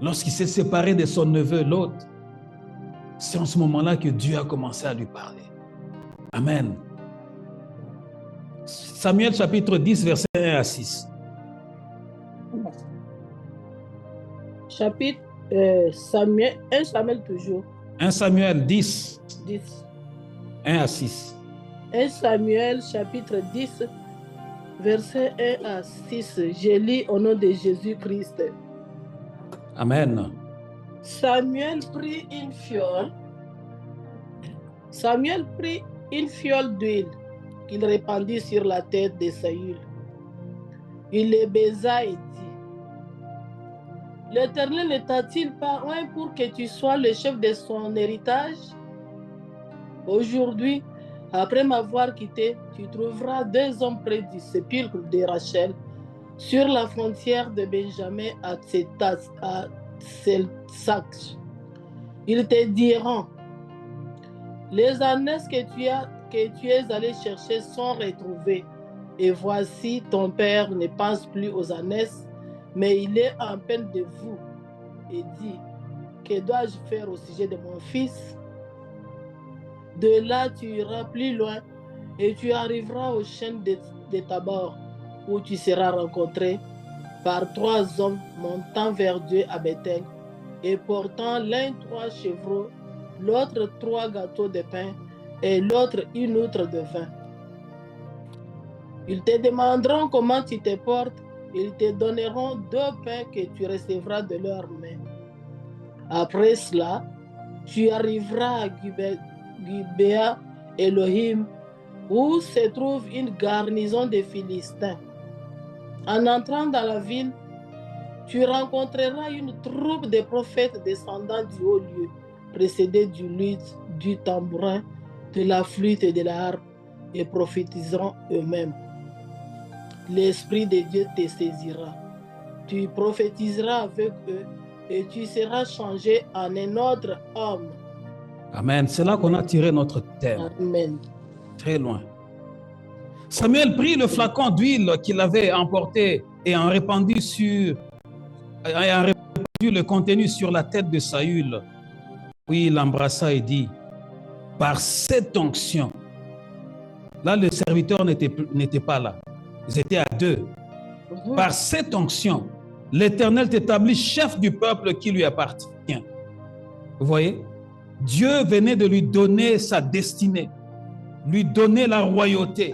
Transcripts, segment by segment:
Lorsqu'il s'est séparé de son neveu, Lot, c'est en ce moment-là que Dieu a commencé à lui parler. Amen. Samuel chapitre 10, versets 1 à 6. Chapitre Samuel, 1 Samuel toujours. 1 Samuel 10, 10. 1 à 6. 1 Samuel chapitre 10, verset 1 à 6. Je lis au nom de Jésus-Christ. Amen. Samuel prit une fiole d'huile qu'il répandit sur la tête de Saül. Il le baisa et dit: L'Éternel ne t'a-t-il pas oint pour que tu sois le chef de son héritage? Aujourd'hui, après m'avoir quitté, tu trouveras 2 hommes près du sépulcre de Rachel, sur la frontière de Benjamin à Selsac. Ils te diront: les ânesses que tu es allé chercher sont retrouvées, et voici ton père ne pense plus aux ânesses, mais il est en peine de vous, et dit: que dois-je faire au sujet de mon fils? De là tu iras plus loin, et tu arriveras au chêne de Tabor, où tu seras rencontré par 3 hommes montant vers Dieu à Bethel, et portant l'un 3 chevreaux, l'autre 3 gâteaux de pain, et l'autre une outre de vin. Ils te demanderont comment tu te portes, ils te donneront 2 pains que tu recevras de leurs mains. Après cela, tu arriveras à Gibea Elohim, où se trouve une garnison de Philistins. En entrant dans la ville, tu rencontreras une troupe de prophètes descendant du haut lieu, précédés du luth, du tambourin, de la flûte et de la harpe, et prophétiseront eux-mêmes. L'Esprit de Dieu te saisira. Tu prophétiseras avec eux, et tu seras changé en un autre homme. Amen. C'est là qu'on a tiré notre thème. Amen. Très loin. Samuel prit le flacon d'huile qu'il avait emporté et en répandu le contenu sur la tête de Saül. Puis il l'embrassa et dit: par cette onction, là le serviteur n'était pas là, ils étaient à 2. Par cette onction, l'Éternel t'établit chef du peuple qui lui appartient. Vous voyez, Dieu venait de lui donner sa destinée, lui donner la royauté.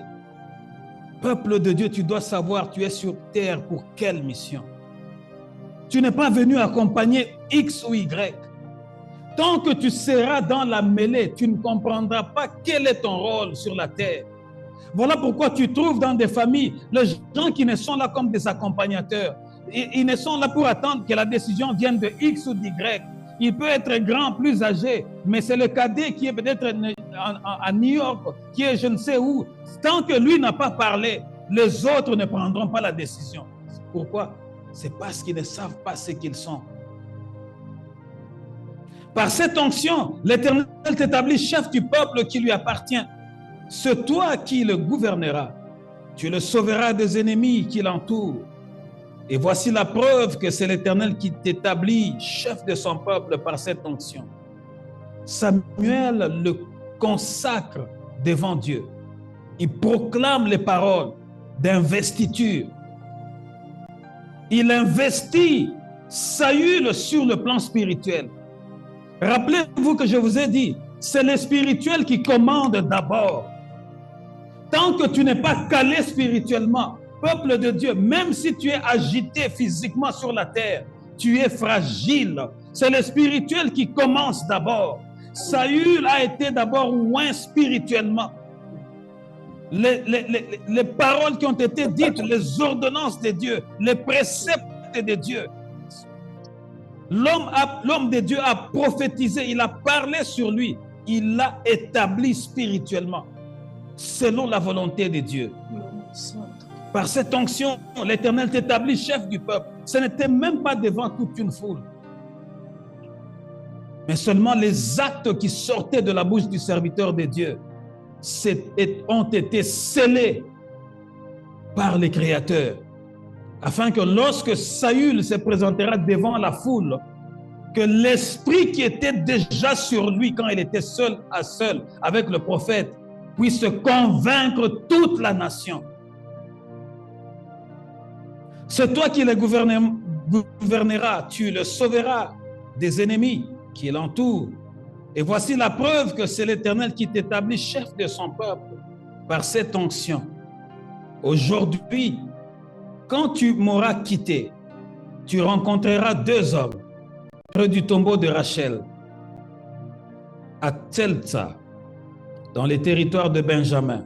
Peuple de Dieu, tu dois savoir, tu es sur terre pour quelle mission? Tu n'es pas venu accompagner X ou Y. Tant que tu seras dans la mêlée, tu ne comprendras pas quel est ton rôle sur la terre. Voilà pourquoi tu trouves dans des familles les gens qui ne sont là comme des accompagnateurs. Ils ne sont là pour attendre que la décision vienne de X ou d'Y. Il peut être grand, plus âgé, mais c'est le cadet qui est peut-être à New York, qui est je ne sais où. Tant que lui n'a pas parlé, les autres ne prendront pas la décision. Pourquoi? C'est parce qu'ils ne savent pas ce qu'ils sont. Par cette onction, l'Éternel t'établit chef du peuple qui lui appartient. C'est toi qui le gouverneras. Tu le sauveras des ennemis qui l'entourent. Et voici la preuve que c'est l'Éternel qui t'établit chef de son peuple par cette onction. Samuel le consacre devant Dieu. Il proclame les paroles d'investiture. Il investit Saül sur le plan spirituel. Rappelez-vous que je vous ai dit, c'est le spirituel qui commande d'abord. Tant que tu n'es pas calé spirituellement, peuple de Dieu, même si tu es agité physiquement sur la terre, tu es fragile. C'est le spirituel qui commence d'abord. Saül a été d'abord oint spirituellement. Les paroles qui ont été dites, les ordonnances de Dieu, les préceptes de Dieu. L'homme de Dieu a prophétisé, il a parlé sur lui, il l'a établi spirituellement, selon la volonté de Dieu. Par cette onction, l'Éternel t'établit chef du peuple. Ce n'était même pas devant toute une foule, mais seulement les actes qui sortaient de la bouche du serviteur de Dieu ont été scellés par les créateurs, afin que lorsque Saül se présentera devant la foule, que l'esprit qui était déjà sur lui quand il était seul à seul avec le prophète puisse convaincre toute la nation. C'est toi qui le gouverneras, tu le sauveras des ennemis qui l'entourent. Et voici la preuve que c'est l'Éternel qui t'établit chef de son peuple par cette onction. Aujourd'hui, quand tu m'auras quitté, tu rencontreras 2 hommes près du tombeau de Rachel, à Tzelza, dans les territoires de Benjamin.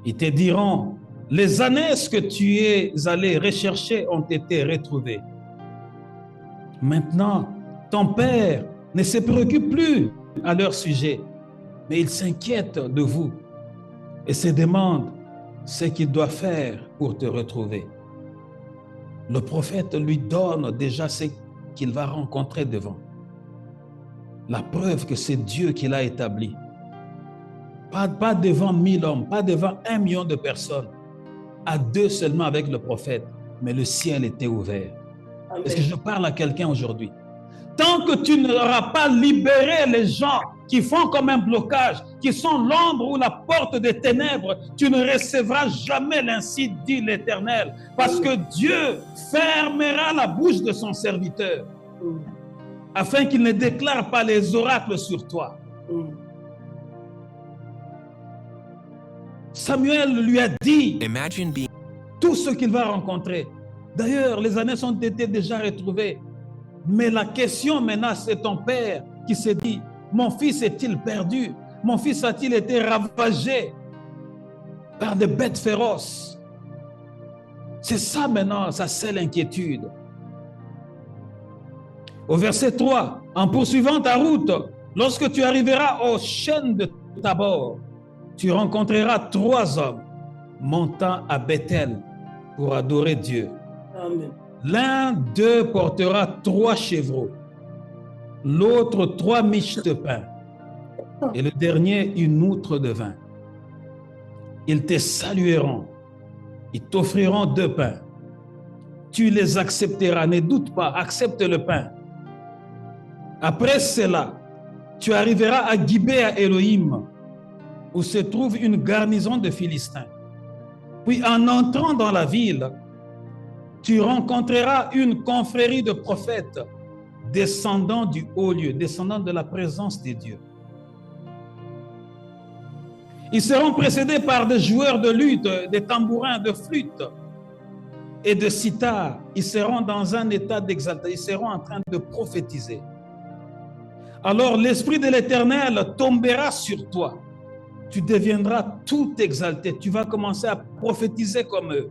Ils te diront, les ânesses que tu es allé rechercher ont été retrouvées. Maintenant, ton père ne se préoccupe plus à leur sujet, mais il s'inquiète de vous et se demande ce qu'il doit faire pour te retrouver. Le prophète lui donne déjà ce qu'il va rencontrer devant. La preuve que c'est Dieu qui l'a établi. Pas devant 1000 hommes, pas devant 1 million de personnes, à 2 seulement avec le prophète, mais le ciel était ouvert. Amen. Est-ce que je parle à quelqu'un aujourd'hui? Tant que tu n'auras pas libéré les gens qui font comme un blocage, qui sont l'ombre ou la porte des ténèbres, tu ne recevras jamais l'ainsi dit l'Éternel, parce que Dieu fermera la bouche de son serviteur, afin qu'il ne déclare pas les oracles sur toi. Samuel lui a dit tout ce qu'il va rencontrer. D'ailleurs, les années ont été déjà retrouvées. Mais la question maintenant, c'est ton père qui s'est dit, mon fils est-il perdu? Mon fils a-t-il été ravagé par des bêtes féroces? C'est ça maintenant, sa seule inquiétude. Au verset 3, en poursuivant ta route, lorsque tu arriveras aux chênes de Tabor, tu rencontreras 3 hommes montant à Bethel pour adorer Dieu. Amen. L'un d'eux portera 3 chevreaux, l'autre 3 miches de pain, et le dernier une outre de vin. Ils te salueront, ils t'offriront 2 pains. Tu les accepteras, ne doute pas, accepte le pain. Après cela, tu arriveras à Gibéa Elohim, où se trouve une garnison de Philistins. Puis en entrant dans la ville, tu rencontreras une confrérie de prophètes descendant du haut lieu, descendant de la présence de Dieu. Ils seront précédés par des joueurs de luth, des tambourins, de flûtes et de sitar. Ils seront dans un état d'exaltation, ils seront en train de prophétiser. Alors l'Esprit de l'Éternel tombera sur toi. Tu deviendras tout exalté. Tu vas commencer à prophétiser comme eux.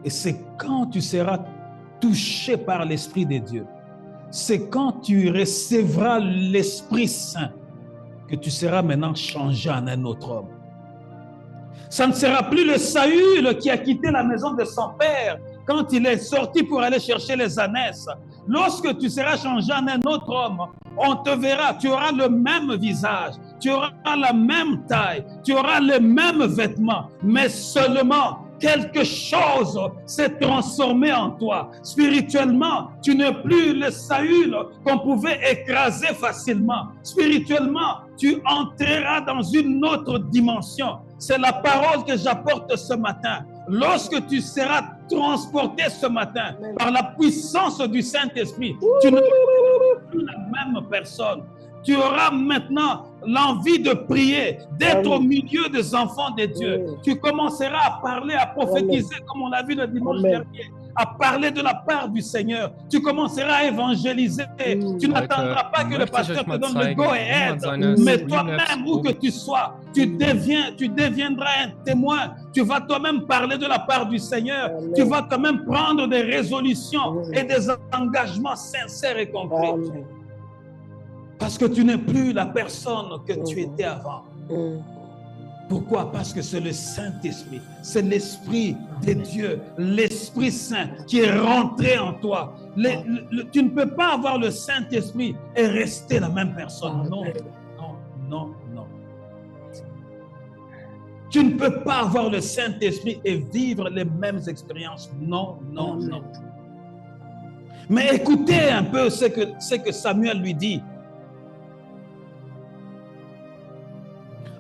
Et c'est quand tu seras touché par l'Esprit de Dieu, c'est quand tu recevras l'Esprit Saint que tu seras maintenant changé en un autre homme. Ça ne sera plus le Saül qui a quitté la maison de son père quand il est sorti pour aller chercher les ânesses. Lorsque tu seras changé en un autre homme, on te verra, tu auras le même visage, tu auras la même taille, tu auras les mêmes vêtements, mais seulement quelque chose s'est transformé en toi. Spirituellement, tu n'es plus le Saül qu'on pouvait écraser facilement. Spirituellement, tu entreras dans une autre dimension. C'est la parole que j'apporte ce matin. Lorsque tu seras transporté ce matin par la puissance du Saint-Esprit, tu ne seras plus la même personne. Tu auras maintenant l'envie de prier, d'être au milieu des enfants de Dieu. Tu commenceras à parler, à prophétiser, comme on l'a vu le dimanche dernier, à parler de la part du Seigneur. Tu commenceras à évangéliser. Tu n'attendras pas que le pasteur te donne le go-ahead, mais toi-même, où que tu sois, tu deviendras un témoin. Tu vas toi-même parler de la part du Seigneur. Tu vas toi-même prendre des résolutions et des engagements sincères et concrets. Parce que tu n'es plus la personne que tu étais avant. Pourquoi? Parce que c'est le Saint-Esprit, c'est l'Esprit de Dieu, l'Esprit Saint qui est rentré en toi. Tu ne peux pas avoir le Saint-Esprit et rester la même personne. Non, non, non, non. Tu ne peux pas avoir le Saint-Esprit et vivre les mêmes expériences. Non, non, non. Mais écoutez un peu ce que Samuel lui dit.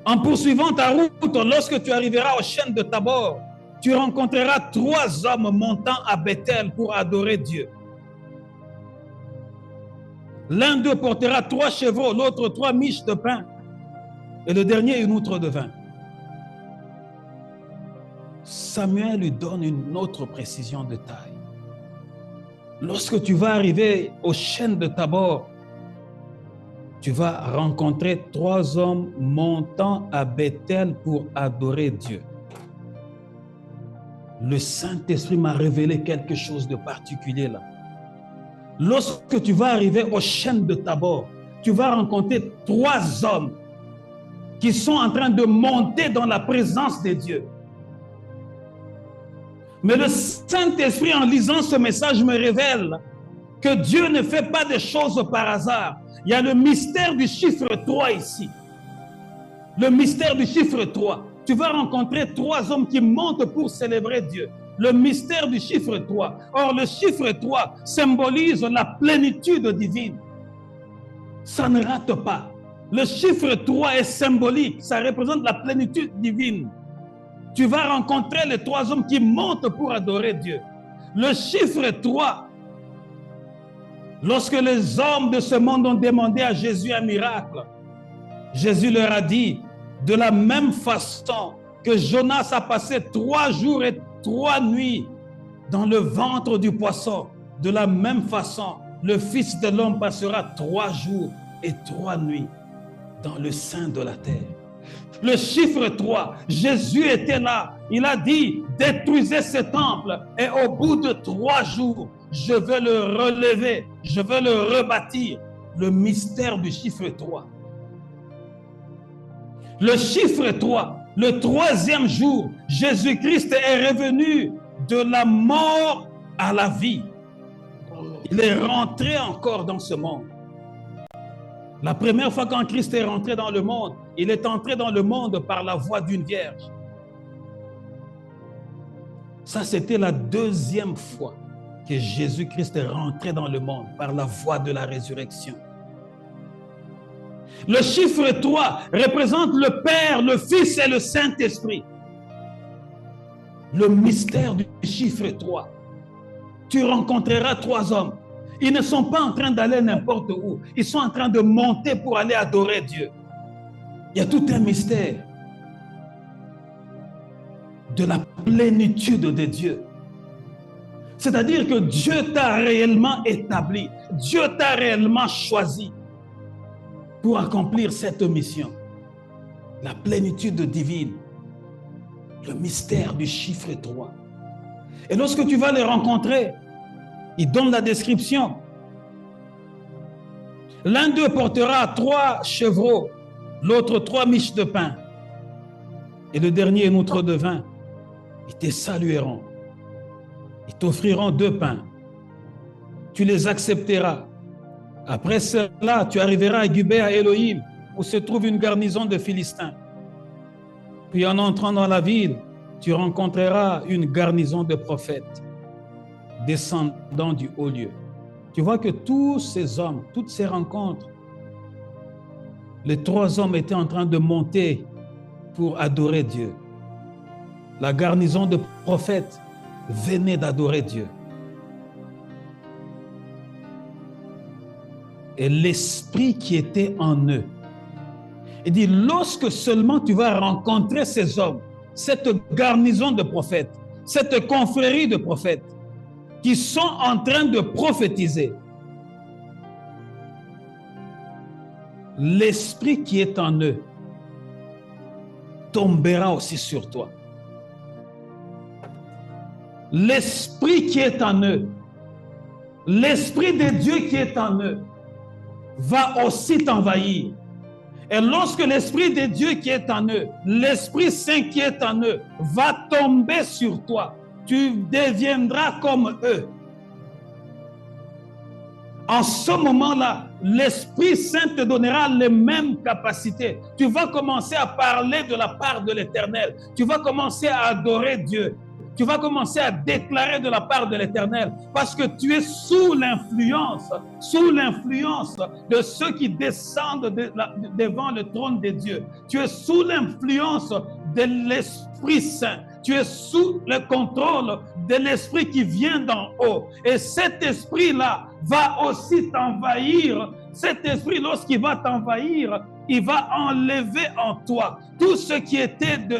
En poursuivant ta route, lorsque tu arriveras aux chênes de Tabor, tu rencontreras 3 hommes montant à Bethel pour adorer Dieu. L'un d'eux portera 3 chevreaux, l'autre 3 miches de pain, et le dernier une outre de vin. Samuel lui donne une autre précision de taille. Lorsque tu vas arriver aux chênes de Tabor, tu vas rencontrer 3 hommes montant à Bethel pour adorer Dieu. Le Saint-Esprit m'a révélé quelque chose de particulier là. Lorsque tu vas arriver aux chênes de Tabor, tu vas rencontrer 3 hommes qui sont en train de monter dans la présence de Dieu. Mais le Saint-Esprit, en lisant ce message, me révèle que Dieu ne fait pas des choses par hasard. Il y a le mystère du chiffre 3 ici. Le mystère du chiffre 3. Tu vas rencontrer 3 hommes qui montent pour célébrer Dieu. Le mystère du chiffre 3. Or, le chiffre 3 symbolise la plénitude divine. Ça ne rate pas. Le chiffre 3 est symbolique. Ça représente la plénitude divine. Tu vas rencontrer les 3 hommes qui montent pour adorer Dieu. Le chiffre 3, lorsque les hommes de ce monde ont demandé à Jésus un miracle, Jésus leur a dit, de la même façon que Jonas a passé 3 jours et 3 nuits dans le ventre du poisson, de la même façon, le Fils de l'homme passera 3 jours et 3 nuits dans le sein de la terre. Le chiffre 3, Jésus était là. Il a dit, détruisez ce temple et au bout de 3 jours, je vais le relever, je vais le rebâtir. Le mystère du chiffre 3. Le chiffre 3, le 3e jour, Jésus-Christ est revenu de la mort à la vie. Il est rentré encore dans ce monde. La première fois quand Christ est rentré dans le monde, il est entré dans le monde par la voie d'une vierge. Ça, c'était la 2e fois que Jésus-Christ est rentré dans le monde par la voie de la résurrection. Le chiffre 3 représente le Père, le Fils et le Saint-Esprit. Le mystère du chiffre 3. Tu rencontreras 3 hommes. Ils ne sont pas en train d'aller n'importe où. Ils sont en train de monter pour aller adorer Dieu. Il y a tout un mystère de la plénitude de Dieu. C'est-à-dire que Dieu t'a réellement établi. Dieu t'a réellement choisi pour accomplir cette mission. La plénitude divine. Le mystère du chiffre 3. Et lorsque tu vas les rencontrer, il donne la description. L'un d'eux portera 3 chevreaux, l'autre 3 miches de pain, et le dernier une outre de vin. Ils te salueront. Ils t'offriront 2 pains. Tu les accepteras. Après cela, tu arriveras à Gubea Elohim, où se trouve une garnison de Philistins. Puis en entrant dans la ville, tu rencontreras une garnison de prophètes descendant du haut lieu. Tu vois que tous ces hommes, toutes ces rencontres, les 3 hommes étaient en train de monter pour adorer Dieu. La garnison de prophètes venait d'adorer Dieu. Et l'esprit qui était en eux. Il dit, lorsque seulement tu vas rencontrer ces hommes, cette garnison de prophètes, cette confrérie de prophètes, qui sont en train de prophétiser, l'esprit qui est en eux tombera aussi sur toi. L'esprit qui est en eux, l'esprit de Dieu qui est en eux, va aussi t'envahir. Et lorsque l'esprit de Dieu qui est en eux, l'Esprit Saint qui est en eux, va tomber sur toi, tu deviendras comme eux. En ce moment-là, l'Esprit Saint te donnera les mêmes capacités. Tu vas commencer à parler de la part de l'Éternel. Tu vas commencer à adorer Dieu. Tu vas commencer à déclarer de la part de l'Éternel parce que tu es sous l'influence de ceux qui descendent devant le trône de Dieu. Tu es sous l'influence de l'Esprit Saint. Tu es sous le contrôle de l'Esprit qui vient d'en haut. Et cet Esprit-là va aussi t'envahir. Cet Esprit, lorsqu'il va t'envahir, il va enlever en toi tout ce qui était du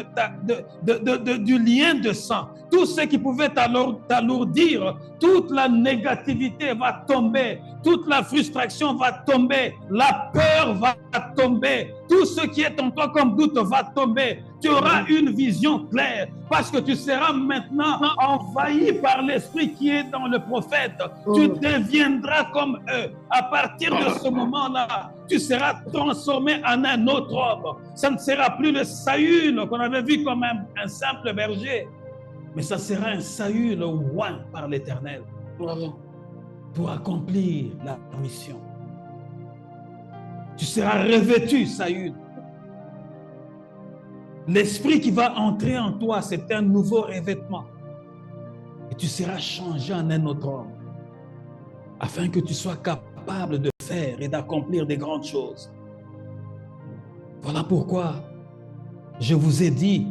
lien de sang, tout ce qui pouvait t'alourdir, toute la négativité va tomber, toute la frustration va tomber, la peur va tomber, tout ce qui est en toi comme doute va tomber. Tu auras une vision claire parce que tu seras maintenant envahi par l'Esprit qui est dans le prophète. Tu deviendras comme eux. À partir de ce moment-là, tu seras transformé en un autre homme. Ça ne sera plus le Saül qu'on avait vu comme un simple berger, mais ça sera un Saül oint par l'Éternel pour accomplir la mission. Tu seras revêtu, Saül. L'esprit qui va entrer en toi, c'est un nouveau revêtement. Et tu seras changé en un autre homme, afin que tu sois capable de faire et d'accomplir des grandes choses. Voilà pourquoi je vous ai dit,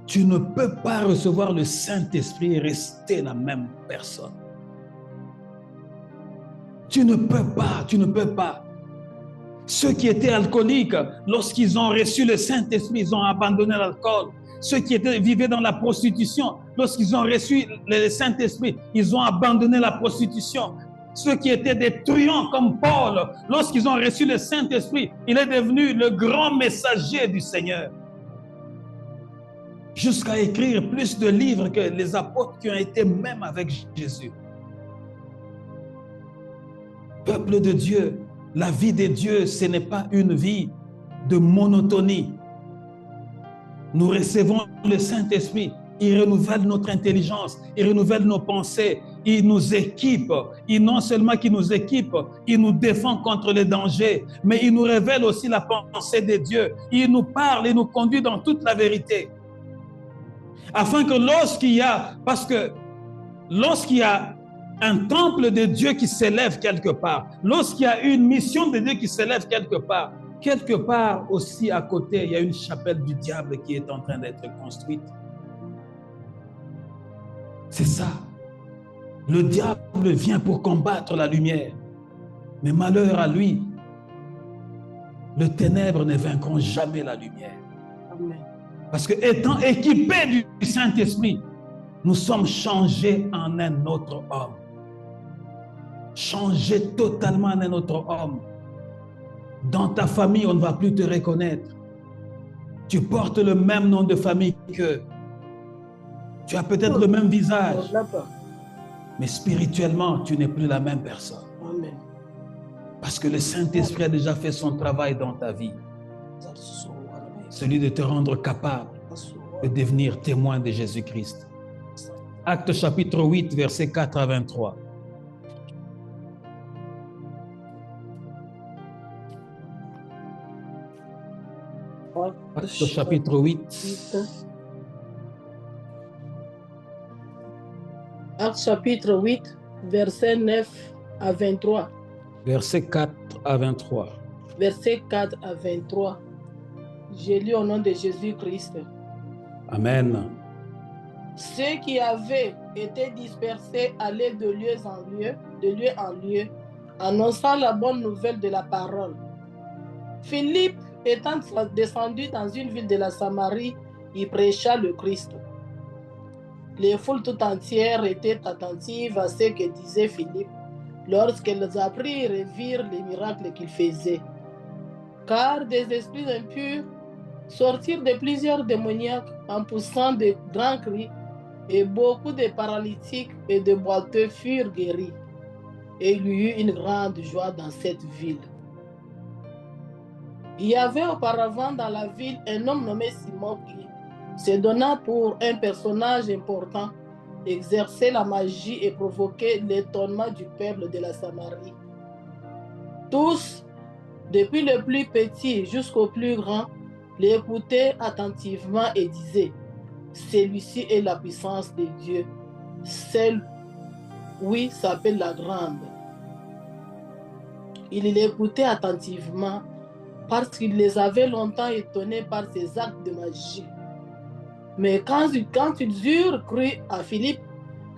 tu ne peux pas recevoir le Saint-Esprit et rester la même personne. Tu ne peux pas. Ceux qui étaient alcooliques, lorsqu'ils ont reçu le Saint-Esprit, ils ont abandonné l'alcool. Ceux qui vivaient dans la prostitution, lorsqu'ils ont reçu le Saint-Esprit, ils ont abandonné la prostitution. Ceux qui étaient des truands comme Paul, lorsqu'ils ont reçu le Saint-Esprit, il est devenu le grand messager du Seigneur. Jusqu'à écrire plus de livres que les apôtres qui ont été même avec Jésus. Peuple de Dieu, la vie de Dieu, ce n'est pas une vie de monotonie. Nous recevons le Saint-Esprit, il renouvelle notre intelligence, il renouvelle nos pensées, il nous équipe. Et non seulement qu'il nous équipe, il nous défend contre les dangers, mais il nous révèle aussi la pensée de Dieu. Il nous parle, il nous conduit dans toute la vérité. Afin que lorsqu'il y a un temple de Dieu qui s'élève quelque part, lorsqu'il y a une mission de Dieu qui s'élève quelque part aussi à côté, il y a une chapelle du diable qui est en train d'être construite. C'est ça. Le diable vient pour combattre la lumière. Mais malheur à lui, les ténèbres ne vaincront jamais la lumière. Amen. Parce que étant équipés du Saint-Esprit, nous sommes changés en un autre homme. Changés totalement en un autre homme. Dans ta famille, on ne va plus te reconnaître. Tu portes le même nom de famille qu'eux. Tu as peut-être le même visage. Mais spirituellement, tu n'es plus la même personne. Amen. Parce que le Saint-Esprit a déjà fait son travail dans ta vie. Celui de te rendre capable de devenir témoin de Jésus-Christ. Actes chapitre 8, versets 4 à 23. Actes chapitre 8. Actes chapitre 8, versets 9 à 23. Versets 4 à 23. Versets 4 à 23. J'ai lu au nom de Jésus-Christ. Amen. Ceux qui avaient été dispersés allaient de lieu en lieu, annonçant la bonne nouvelle de la parole. Philippe, étant descendu dans une ville de la Samarie, y prêcha le Christ. Les foules tout entières étaient attentives à ce que disait Philippe lorsqu'elles apprirent et virent les miracles qu'il faisait. Car des esprits impurs sortirent de plusieurs démoniaques en poussant de grands cris, et beaucoup de paralytiques et de boiteux furent guéris. Et il y eut une grande joie dans cette ville. Il y avait auparavant dans la ville un homme nommé Simon qui, se donnant pour un personnage important, exerçait la magie et provoquait l'étonnement du peuple de la Samarie. Tous, depuis le plus petit jusqu'au plus grand, l'écoutaient attentivement et disaient: celui-ci est la puissance de Dieu. Celle, oui, s'appelle la grande. Il l'écoutait attentivement parce qu'il les avait longtemps étonnés par ses actes de magie. Mais quand ils eurent cru à Philippe,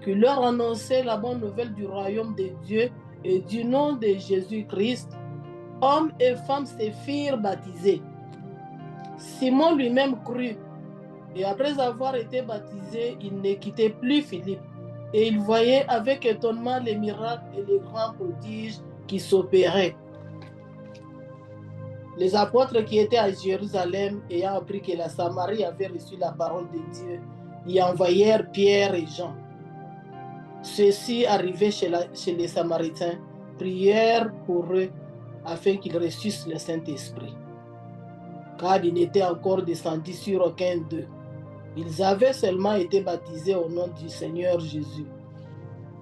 qui leur annonçait la bonne nouvelle du royaume de Dieu et du nom de Jésus-Christ, hommes et femmes se firent baptiser. Simon lui-même crut, et après avoir été baptisé, il ne quittait plus Philippe, et il voyait avec étonnement les miracles et les grands prodiges qui s'opéraient. Les apôtres qui étaient à Jérusalem, ayant appris que la Samarie avait reçu la parole de Dieu, y envoyèrent Pierre et Jean. Ceux-ci, arrivés chez les Samaritains, prièrent pour eux afin qu'ils reçussent le Saint-Esprit, car il n'était encore descendu sur aucun d'eux. Ils avaient seulement été baptisés au nom du Seigneur Jésus.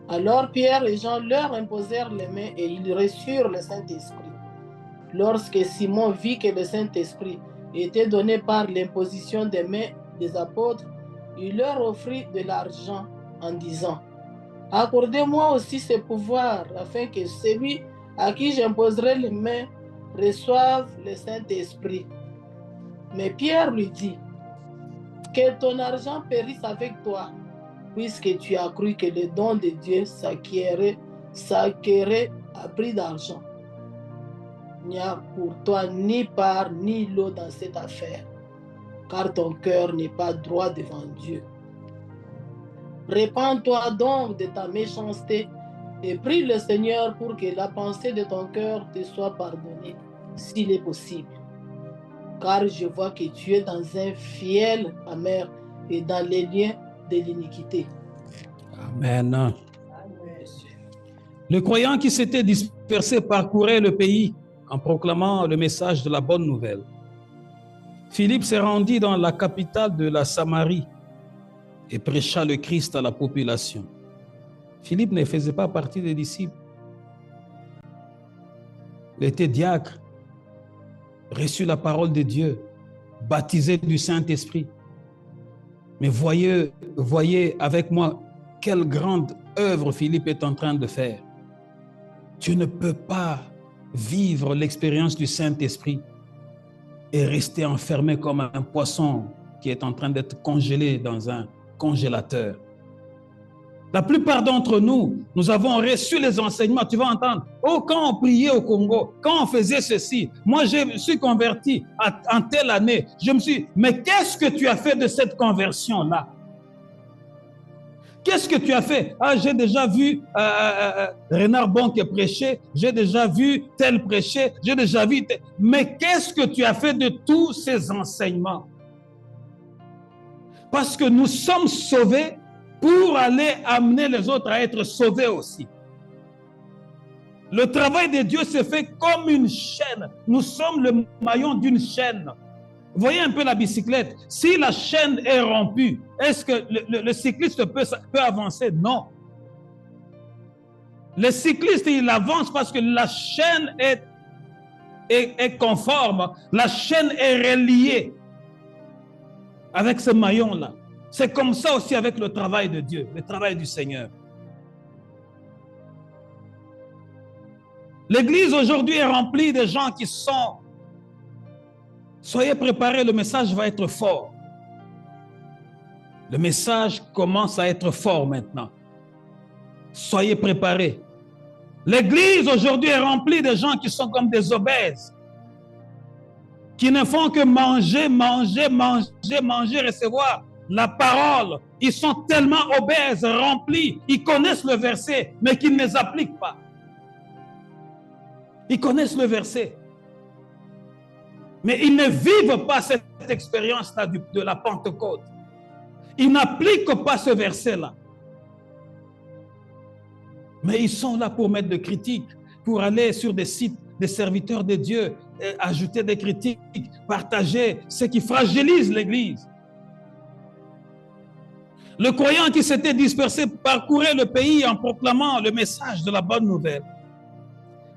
Alors Pierre et Jean leur imposèrent les mains et ils reçurent le Saint-Esprit. Lorsque Simon vit que le Saint-Esprit était donné par l'imposition des mains des apôtres, il leur offrit de l'argent en disant: « Accordez-moi aussi ce pouvoir, afin que celui à qui j'imposerai les mains reçoive le Saint-Esprit. » Mais Pierre lui dit: « Que ton argent périsse avec toi, puisque tu as cru que le don de Dieu s'acquérait à prix d'argent. Il n'y a pour toi ni part ni lot dans cette affaire, car ton cœur n'est pas droit devant Dieu. Répands-toi donc de ta méchanceté et prie le Seigneur pour que la pensée de ton cœur te soit pardonnée, s'il est possible. Car je vois que tu es dans un fiel amer et dans les liens de l'iniquité. » Amen. Amen. Le croyant qui s'était dispersé parcourait le pays en proclamant le message de la bonne nouvelle. Philippe se rendit dans la capitale de la Samarie et prêcha le Christ à la population. Philippe ne faisait pas partie des disciples. Il était diacre, reçut la parole de Dieu, baptisé du Saint-Esprit. Mais voyez avec moi quelle grande œuvre Philippe est en train de faire. Tu ne peux pas vivre l'expérience du Saint-Esprit et rester enfermé comme un poisson qui est en train d'être congelé dans un congélateur. La plupart d'entre nous, nous avons reçu les enseignements. Tu vas entendre, oh, quand on priait au Congo, quand on faisait ceci, moi je me suis converti en telle année. Mais qu'est-ce que tu as fait de cette conversion-là? Qu'est-ce que tu as fait? Ah, j'ai déjà vu Renard Bonke prêcher, j'ai déjà vu tel prêcher, j'ai déjà vu tel... Mais qu'est-ce que tu as fait de tous ces enseignements? Parce que nous sommes sauvés pour aller amener les autres à être sauvés aussi. Le travail de Dieu se fait comme une chaîne. Nous sommes le maillon d'une chaîne. Voyez un peu la bicyclette. Si la chaîne est rompue, est-ce que le cycliste peut avancer? Non. Le cycliste, il avance parce que la chaîne est conforme. La chaîne est reliée avec ce maillon-là. C'est comme ça aussi avec le travail de Dieu, le travail du Seigneur. L'Église aujourd'hui est remplie de gens qui sont... Soyez préparés, le message va être fort. Le message commence à être fort maintenant. Soyez préparés. L'Église aujourd'hui est remplie de gens qui sont comme des obèses, qui ne font que manger, recevoir la parole. Ils sont tellement obèses, remplis, ils connaissent le verset, mais qu'ils ne les appliquent pas. Ils connaissent le verset, mais ils ne vivent pas cette expérience-là de la Pentecôte. Ils n'appliquent pas ce verset-là. Mais ils sont là pour mettre des critiques, pour aller sur des sites des serviteurs de Dieu, ajouter des critiques, partager ce qui fragilise l'Église. Le croyant qui s'était dispersé parcourait le pays en proclamant le message de la bonne nouvelle.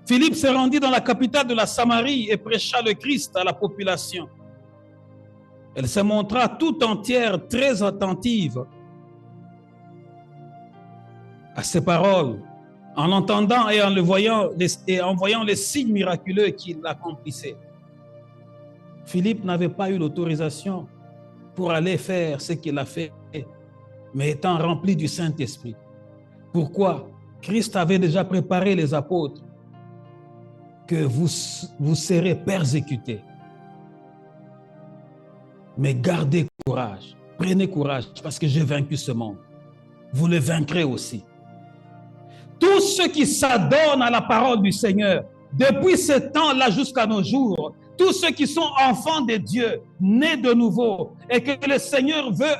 Philippe se rendit dans la capitale de la Samarie et prêcha le Christ à la population. Elle se montra tout entière, très attentive à ses paroles, en entendant et en le voyant et en voyant les signes miraculeux qu'il accomplissait. Philippe n'avait pas eu l'autorisation pour aller faire ce qu'il a fait, mais étant rempli du Saint-Esprit. Pourquoi? Christ avait déjà préparé les apôtres que vous serez persécutés. Mais gardez courage, prenez courage parce que j'ai vaincu ce monde. Vous le vaincrez aussi. Tous ceux qui s'adonnent à la parole du Seigneur, depuis ce temps-là jusqu'à nos jours, tous ceux qui sont enfants de Dieu, nés de nouveau, et que le Seigneur veut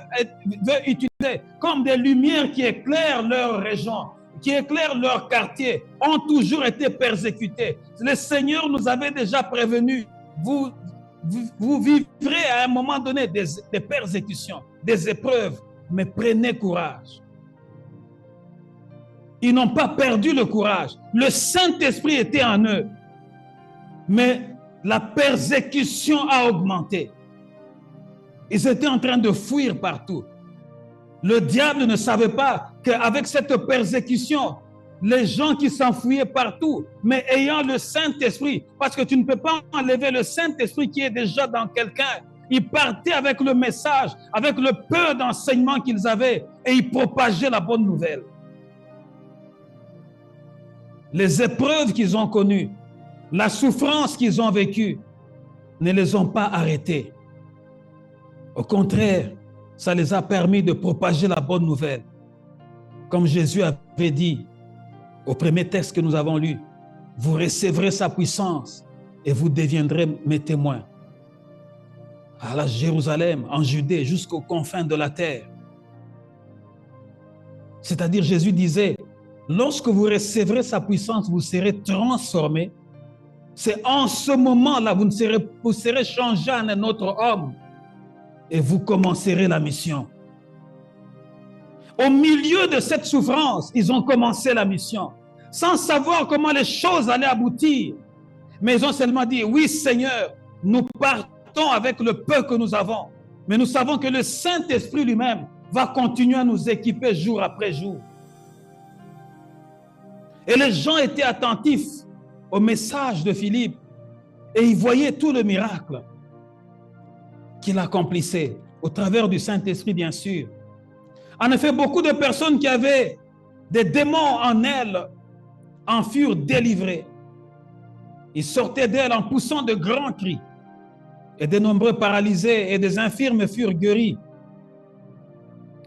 utiliser comme des lumières qui éclairent leur région, qui éclairent leur quartier, ont toujours été persécutés. Le Seigneur nous avait déjà prévenus. Vous vivrez à un moment donné des persécutions, des épreuves, mais prenez courage. Ils n'ont pas perdu le courage. Le Saint-Esprit était en eux. Mais la persécution a augmenté. Ils étaient en train de fuir partout. Le diable ne savait pas qu'avec cette persécution, les gens qui s'enfuyaient partout, mais ayant le Saint-Esprit, parce que tu ne peux pas enlever le Saint-Esprit qui est déjà dans quelqu'un. Ils partaient avec le message, avec le peu d'enseignement qu'ils avaient, et ils propageaient la bonne nouvelle. Les épreuves qu'ils ont connues, la souffrance qu'ils ont vécue, ne les ont pas arrêtés. Au contraire, ça les a permis de propager la bonne nouvelle. Comme Jésus avait dit au premier texte que nous avons lu, vous recevrez sa puissance et vous deviendrez mes témoins. À la Jérusalem, en Judée, jusqu'aux confins de la terre. C'est-à-dire, Jésus disait, lorsque vous recevrez sa puissance, vous serez transformés. C'est en ce moment-là, vous serez changé en un autre homme et vous commencerez la mission. Au milieu de cette souffrance, ils ont commencé la mission, sans savoir comment les choses allaient aboutir. Mais ils ont seulement dit, oui Seigneur, nous partons avec le peu que nous avons, mais nous savons que le Saint-Esprit lui-même va continuer à nous équiper jour après jour. Et les gens étaient attentifs au message de Philippe et ils voyaient tout le miracle qu'il accomplissait au travers du Saint-Esprit, bien sûr. En effet, beaucoup de personnes qui avaient des démons en elles en furent délivrées. Ils sortaient d'elles en poussant de grands cris. Et de nombreux paralysés et des infirmes furent guéris.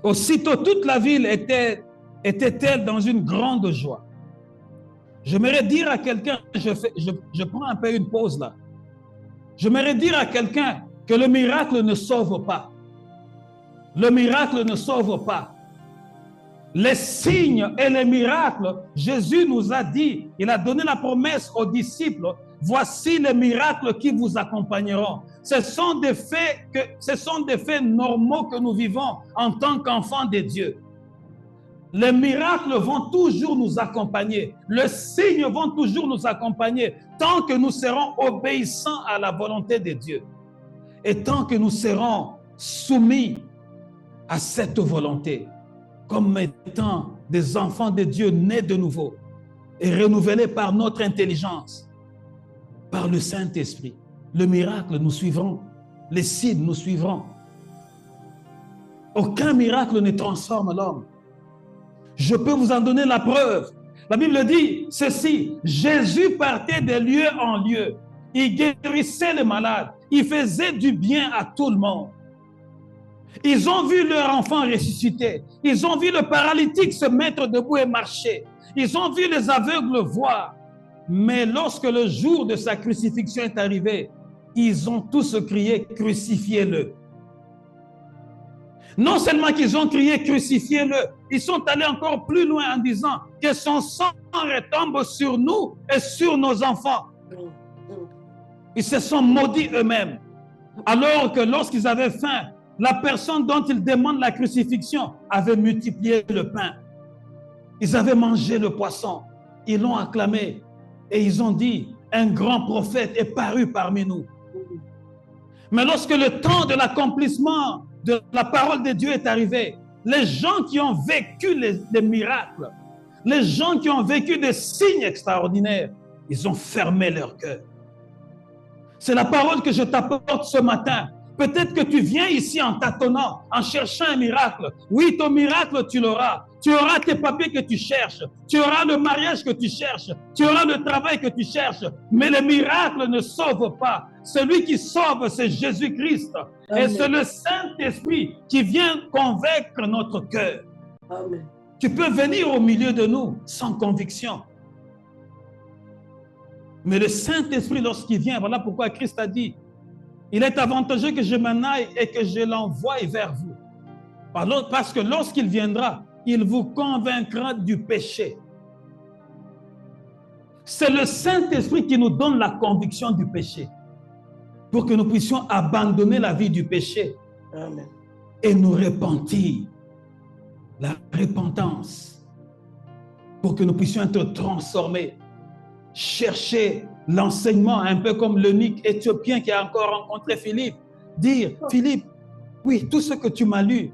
Aussitôt, toute la ville était-elle dans une grande joie. J'aimerais dire à quelqu'un, je prends un peu une pause là. J'aimerais dire à quelqu'un que le miracle ne sauve pas. Le miracle ne sauve pas. Les signes et les miracles, Jésus nous a dit, il a donné la promesse aux disciples, voici les miracles qui vous accompagneront. Ce sont des faits normaux que nous vivons en tant qu'enfants de Dieu. Les miracles vont toujours nous accompagner. Les signes vont toujours nous accompagner tant que nous serons obéissants à la volonté de Dieu. Et tant que nous serons soumis à cette volonté, comme étant des enfants de Dieu nés de nouveau et renouvelés par notre intelligence, par le Saint-Esprit. Le miracle nous suivront, les signes nous suivront. Aucun miracle ne transforme l'homme. Je peux vous en donner la preuve. La Bible dit ceci, Jésus partait de lieu en lieu. Il guérissait les malades. Il faisait du bien à tout le monde. Ils ont vu leur enfant ressusciter. Ils ont vu le paralytique se mettre debout et marcher. Ils ont vu les aveugles voir. Mais lorsque le jour de sa crucifixion est arrivé, ils ont tous crié « Crucifiez-le ». Non seulement qu'ils ont crié « Crucifiez-le », ils sont allés encore plus loin en disant que son sang retombe sur nous et sur nos enfants. Ils se sont maudits eux-mêmes. Alors que lorsqu'ils avaient faim, la personne dont ils demandent la crucifixion avait multiplié le pain. Ils avaient mangé le poisson. Ils l'ont acclamé et ils ont dit, un grand prophète est paru parmi nous. Mais lorsque le temps de l'accomplissement de la parole de Dieu est arrivé, les gens qui ont vécu les miracles, les gens qui ont vécu des signes extraordinaires, ils ont fermé leur cœur. C'est la parole que je t'apporte ce matin. Peut-être que tu viens ici en tâtonnant, en cherchant un miracle. Oui, ton miracle, tu l'auras. Tu auras tes papiers que tu cherches. Tu auras le mariage que tu cherches. Tu auras le travail que tu cherches. Mais le miracle ne sauve pas. Celui qui sauve, c'est Jésus-Christ. Et c'est le Saint-Esprit qui vient convaincre notre cœur. Amen. Tu peux venir au milieu de nous sans conviction. Mais le Saint-Esprit, lorsqu'il vient, voilà pourquoi Christ a dit, il est avantageux que je m'en aille et que je l'envoie vers vous. Parce que lorsqu'il viendra, il vous convaincra du péché. C'est le Saint-Esprit qui nous donne la conviction du péché pour que nous puissions abandonner la vie du péché. Amen. Et nous repentir. La repentance pour que nous puissions être transformés. Chercher l'enseignement, un peu comme l'eunuque éthiopien qui a encore rencontré Philippe. Dire, Philippe, oui, tout ce que tu m'as lu,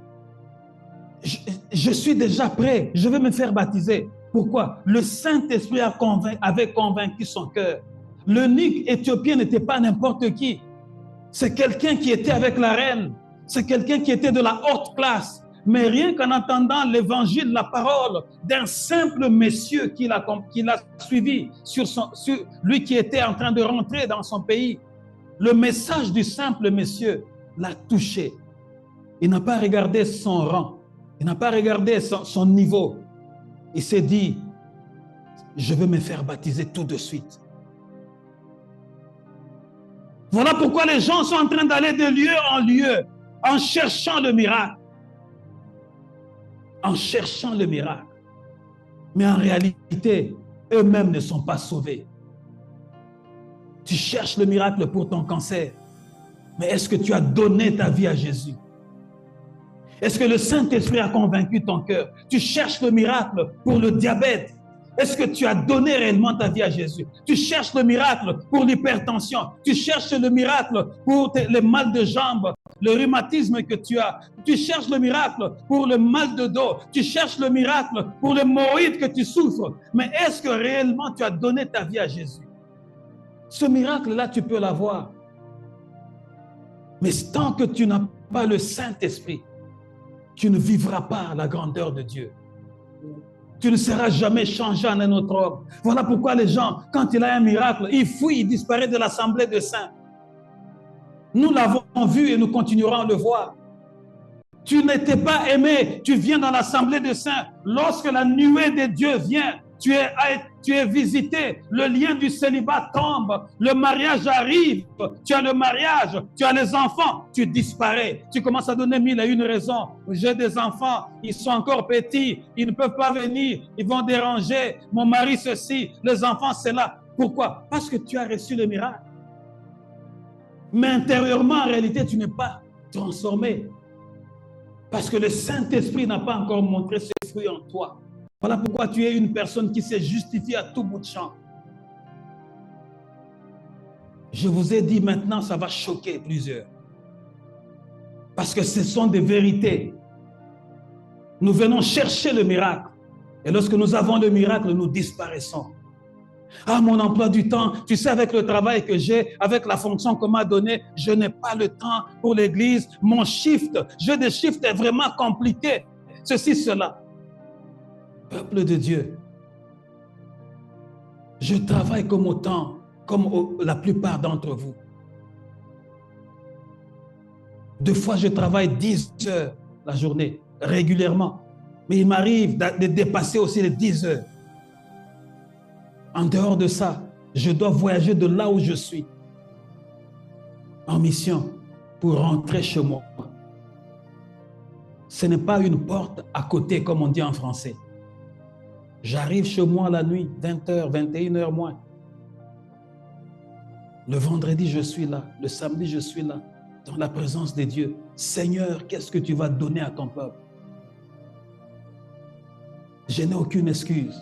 je suis déjà prêt, je vais me faire baptiser. Pourquoi? Le Saint-Esprit avait convaincu son cœur. L'eunuque éthiopien n'était pas n'importe qui. C'est quelqu'un qui était avec la reine. C'est quelqu'un qui était de la haute classe. Mais rien qu'en entendant l'évangile, la parole d'un simple monsieur qui l'a suivi, sur lui qui était en train de rentrer dans son pays, le message du simple monsieur l'a touché. Il n'a pas regardé son rang, il n'a pas regardé son niveau. Il s'est dit, je vais me faire baptiser tout de suite. Voilà pourquoi les gens sont en train d'aller de lieu en lieu en cherchant le miracle. En cherchant le miracle. Mais en réalité, eux-mêmes ne sont pas sauvés. Tu cherches le miracle pour ton cancer. Mais est-ce que tu as donné ta vie à Jésus? Est-ce que le Saint-Esprit a convaincu ton cœur? Tu cherches le miracle pour le diabète. Est-ce que tu as donné réellement ta vie à Jésus? Tu cherches le miracle pour l'hypertension. Tu cherches le miracle pour les mal de jambes, le rhumatisme que tu as. Tu cherches le miracle pour le mal de dos. Tu cherches le miracle pour l'hémorroïde que tu souffres. Mais est-ce que réellement tu as donné ta vie à Jésus? Ce miracle-là, tu peux l'avoir. Mais tant que tu n'as pas le Saint-Esprit, tu ne vivras pas la grandeur de Dieu. Tu ne seras jamais changé en un autre homme. Voilà pourquoi les gens, quand il a un miracle, ils fuient, ils disparaissent de l'assemblée de saints. Nous l'avons vu et nous continuerons à le voir. Tu n'étais pas aimé, tu viens dans l'assemblée de saints. Lorsque la nuée de Dieu vient, tu es visité, le lien du célibat tombe, le mariage arrive, tu as le mariage, tu as les enfants, tu disparais. Tu commences à donner 1001 raisons. J'ai des enfants, ils sont encore petits, ils ne peuvent pas venir, ils vont déranger, mon mari ceci, les enfants cela. Pourquoi? Parce que tu as reçu le miracle. Mais intérieurement, en réalité, tu n'es pas transformé. Parce que le Saint-Esprit n'a pas encore montré ses fruits en toi. Voilà pourquoi tu es une personne qui s'est justifiée à tout bout de champ. Je vous ai dit maintenant, ça va choquer plusieurs. Parce que ce sont des vérités. Nous venons chercher le miracle. Et lorsque nous avons le miracle, nous disparaissons. Ah, mon emploi du temps, tu sais, avec le travail que j'ai, avec la fonction qu'on m'a donnée, je n'ai pas le temps pour l'église. Mon shift, j'ai des shifts vraiment compliqués. Ceci, cela. Peuple de Dieu, je travaille comme la plupart d'entre vous. Deux fois, je travaille 10 heures la journée, régulièrement. Mais il m'arrive de dépasser aussi les 10 heures. En dehors de ça, je dois voyager de là où je suis, en mission, pour rentrer chez moi. Ce n'est pas une porte à côté, comme on dit en français. J'arrive chez moi la nuit, 20h, 21h moins. Le vendredi, je suis là. Le samedi, je suis là, dans la présence de Dieu. Seigneur, qu'est-ce que tu vas donner à ton peuple? Je n'ai aucune excuse.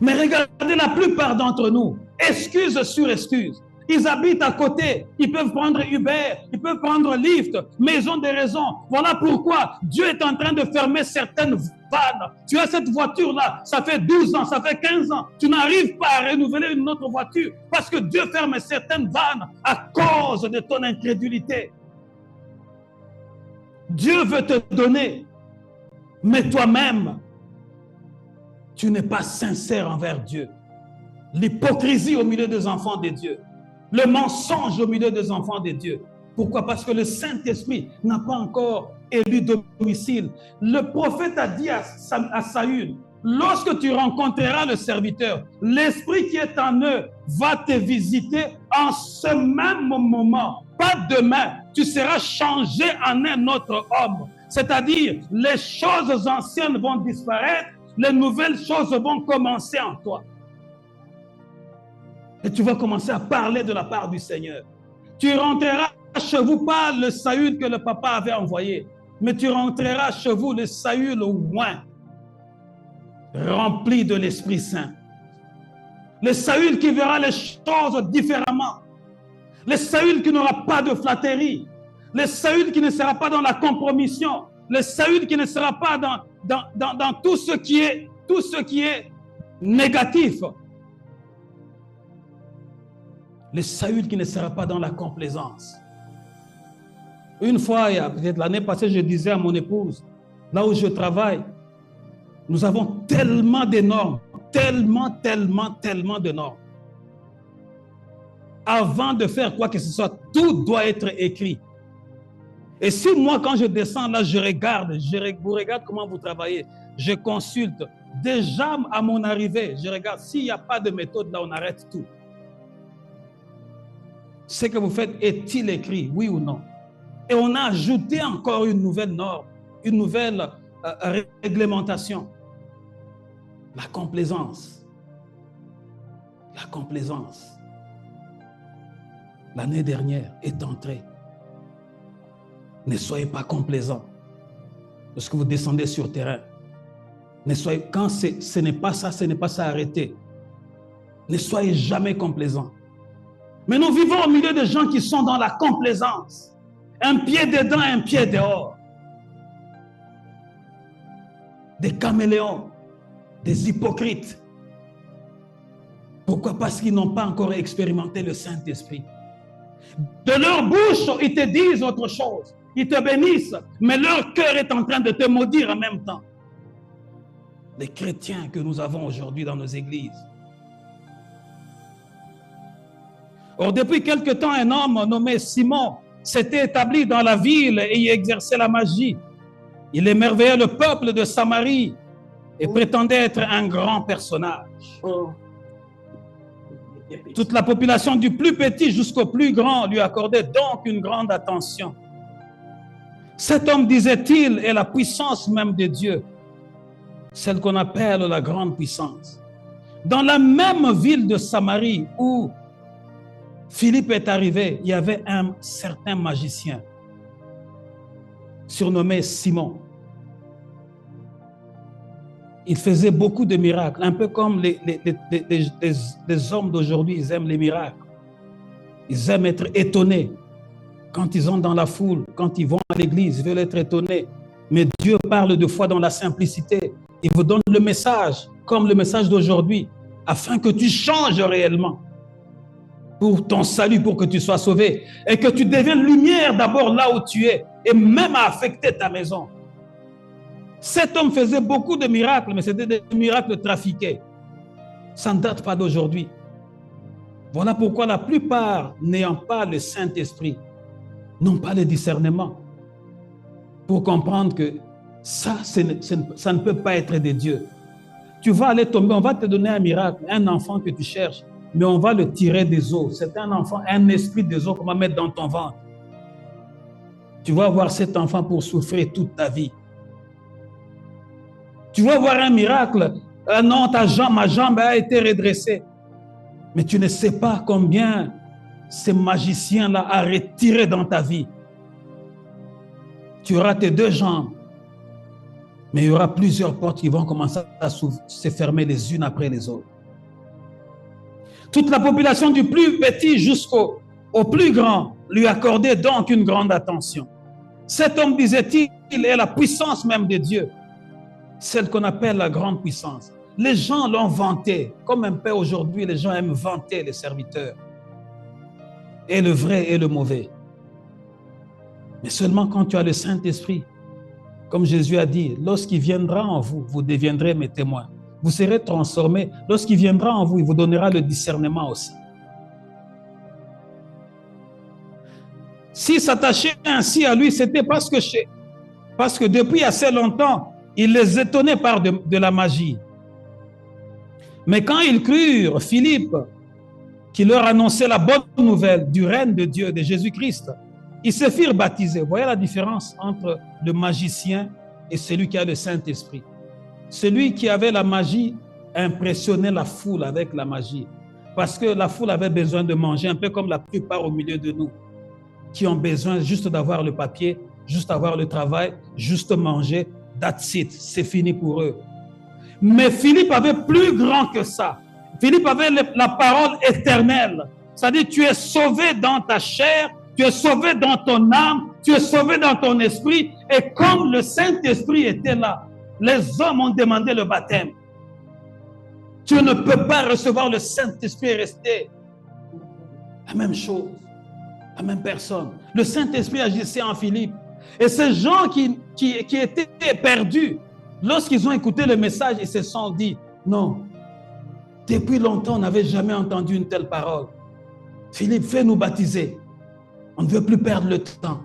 Mais regardez la plupart d'entre nous, excuse sur excuse. Ils habitent à côté. Ils peuvent prendre Uber, ils peuvent prendre Lyft, maison de raison. Voilà pourquoi Dieu est en train de fermer certaines vannes. Tu as cette voiture-là, ça fait 12 ans, ça fait 15 ans. Tu n'arrives pas à renouveler une autre voiture parce que Dieu ferme certaines vannes à cause de ton incrédulité. Dieu veut te donner, mais toi-même, tu n'es pas sincère envers Dieu. L'hypocrisie au milieu des enfants de Dieu. Le mensonge au milieu des enfants de Dieu. Pourquoi? Parce que le Saint-Esprit n'a pas encore élu domicile. Le prophète a dit à Saül, lorsque tu rencontreras le serviteur, l'Esprit qui est en eux va te visiter en ce même moment. Pas demain, tu seras changé en un autre homme. C'est-à-dire, les choses anciennes vont disparaître, les nouvelles choses vont commencer en toi. Et tu vas commencer à parler de la part du Seigneur. Tu rentreras chez vous pas le Saül que le papa avait envoyé, mais tu rentreras chez vous le Saül au loin, rempli de l'Esprit Saint. Le Saül qui verra les choses différemment. Le Saül qui n'aura pas de flatterie. Le Saül qui ne sera pas dans la compromission. Le Saül qui ne sera pas dans tout ce qui est négatif. Le Saül qui ne sera pas dans la complaisance. Une fois, il y a peut-être l'année passée, je disais à mon épouse, là où je travaille, nous avons tellement de normes, tellement de normes. Avant de faire quoi que ce soit, tout doit être écrit. Et si moi, quand je descends là, je vous regarde comment vous travaillez, je consulte. Déjà à mon arrivée, je regarde. S'il n'y a pas de méthode, là, on arrête tout. Ce que vous faites est-il écrit, oui ou non? Et on a ajouté encore une nouvelle norme, une nouvelle réglementation. La complaisance. La complaisance. L'année dernière est entrée. Ne soyez pas complaisants. Lorsque vous descendez sur terrain, quand ce n'est pas ça, arrêtez. Ne soyez jamais complaisants. Mais nous vivons au milieu de gens qui sont dans la complaisance. Un pied dedans, un pied dehors. Des caméléons, des hypocrites. Pourquoi? Parce qu'ils n'ont pas encore expérimenté le Saint-Esprit. De leur bouche, ils te disent autre chose. Ils te bénissent, mais leur cœur est en train de te maudire en même temps. Les chrétiens que nous avons aujourd'hui dans nos églises. Or, depuis quelque temps, un homme nommé Simon s'était établi dans la ville et y exerçait la magie. Il émerveillait le peuple de Samarie et prétendait être un grand personnage. Toute la population du plus petit jusqu'au plus grand lui accordait donc une grande attention. Cet homme, disait-il, est la puissance même de Dieu, celle qu'on appelle la grande puissance. Dans la même ville de Samarie où Philippe est arrivé, il y avait un certain magicien surnommé Simon. Il faisait beaucoup de miracles, un peu comme les hommes d'aujourd'hui, ils aiment les miracles. Ils aiment être étonnés. Quand ils sont dans la foule, quand ils vont à l'église, ils veulent être étonnés. Mais Dieu parle de foi dans la simplicité. Il vous donne le message, comme le message d'aujourd'hui, afin que tu changes réellement pour ton salut, pour que tu sois sauvé et que tu deviennes lumière d'abord là où tu es et même à affecter ta maison. Cet homme faisait beaucoup de miracles, mais c'était des miracles trafiqués. Ça ne date pas d'aujourd'hui. Voilà pourquoi la plupart n'ayant pas le Saint-Esprit n'ont pas le discernement pour comprendre que ça ne peut pas être de Dieu. Tu vas aller tomber, on va te donner un miracle, un enfant que tu cherches, mais on va le tirer des eaux. C'est un enfant, un esprit des eaux qu'on va mettre dans ton ventre. Tu vas avoir cet enfant pour souffrir toute ta vie. Tu vas voir un miracle. Ah non, ma jambe a été redressée. Mais tu ne sais pas combien ces magiciens-là ont retiré dans ta vie. Tu auras tes deux jambes, mais il y aura plusieurs portes qui vont commencer à se fermer les unes après les autres. Toute la population du plus petit jusqu'au plus grand lui accordait donc une grande attention. Cet homme, disait-il, est la puissance même de Dieu, celle qu'on appelle la grande puissance. Les gens l'ont vanté, comme un peu aujourd'hui, les gens aiment vanter les serviteurs, et le vrai et le mauvais. Mais seulement quand tu as le Saint-Esprit, comme Jésus a dit, lorsqu'il viendra en vous, vous deviendrez mes témoins. Vous serez transformés. Lorsqu'il viendra en vous, il vous donnera le discernement aussi. S'ils s'attachaient ainsi à lui, c'était parce que depuis assez longtemps, il les étonnait par de la magie. Mais quand ils crurent Philippe, qui leur annonçait la bonne nouvelle du règne de Dieu, de Jésus-Christ, ils se firent baptiser. Vous voyez la différence entre le magicien et celui qui a le Saint-Esprit. Celui qui avait la magie impressionnait la foule avec la magie, parce que la foule avait besoin de manger, un peu comme la plupart au milieu de nous, qui ont besoin juste d'avoir le papier, juste avoir le travail, juste manger, that's it, c'est fini pour eux. Mais Philippe avait plus grand que ça. Philippe avait la parole éternelle. C'est-à-dire, tu es sauvé dans ta chair, tu es sauvé dans ton âme, tu es sauvé dans ton esprit. Et comme le Saint-Esprit était là, les hommes ont demandé le baptême. Tu ne peux pas recevoir le Saint-Esprit et rester la même chose, la même personne. Le Saint-Esprit agissait en Philippe. Et ces gens qui étaient perdus, lorsqu'ils ont écouté le message, ils se sont dit, non, depuis longtemps, on n'avait jamais entendu une telle parole. Philippe, fais-nous baptiser. On ne veut plus perdre le temps.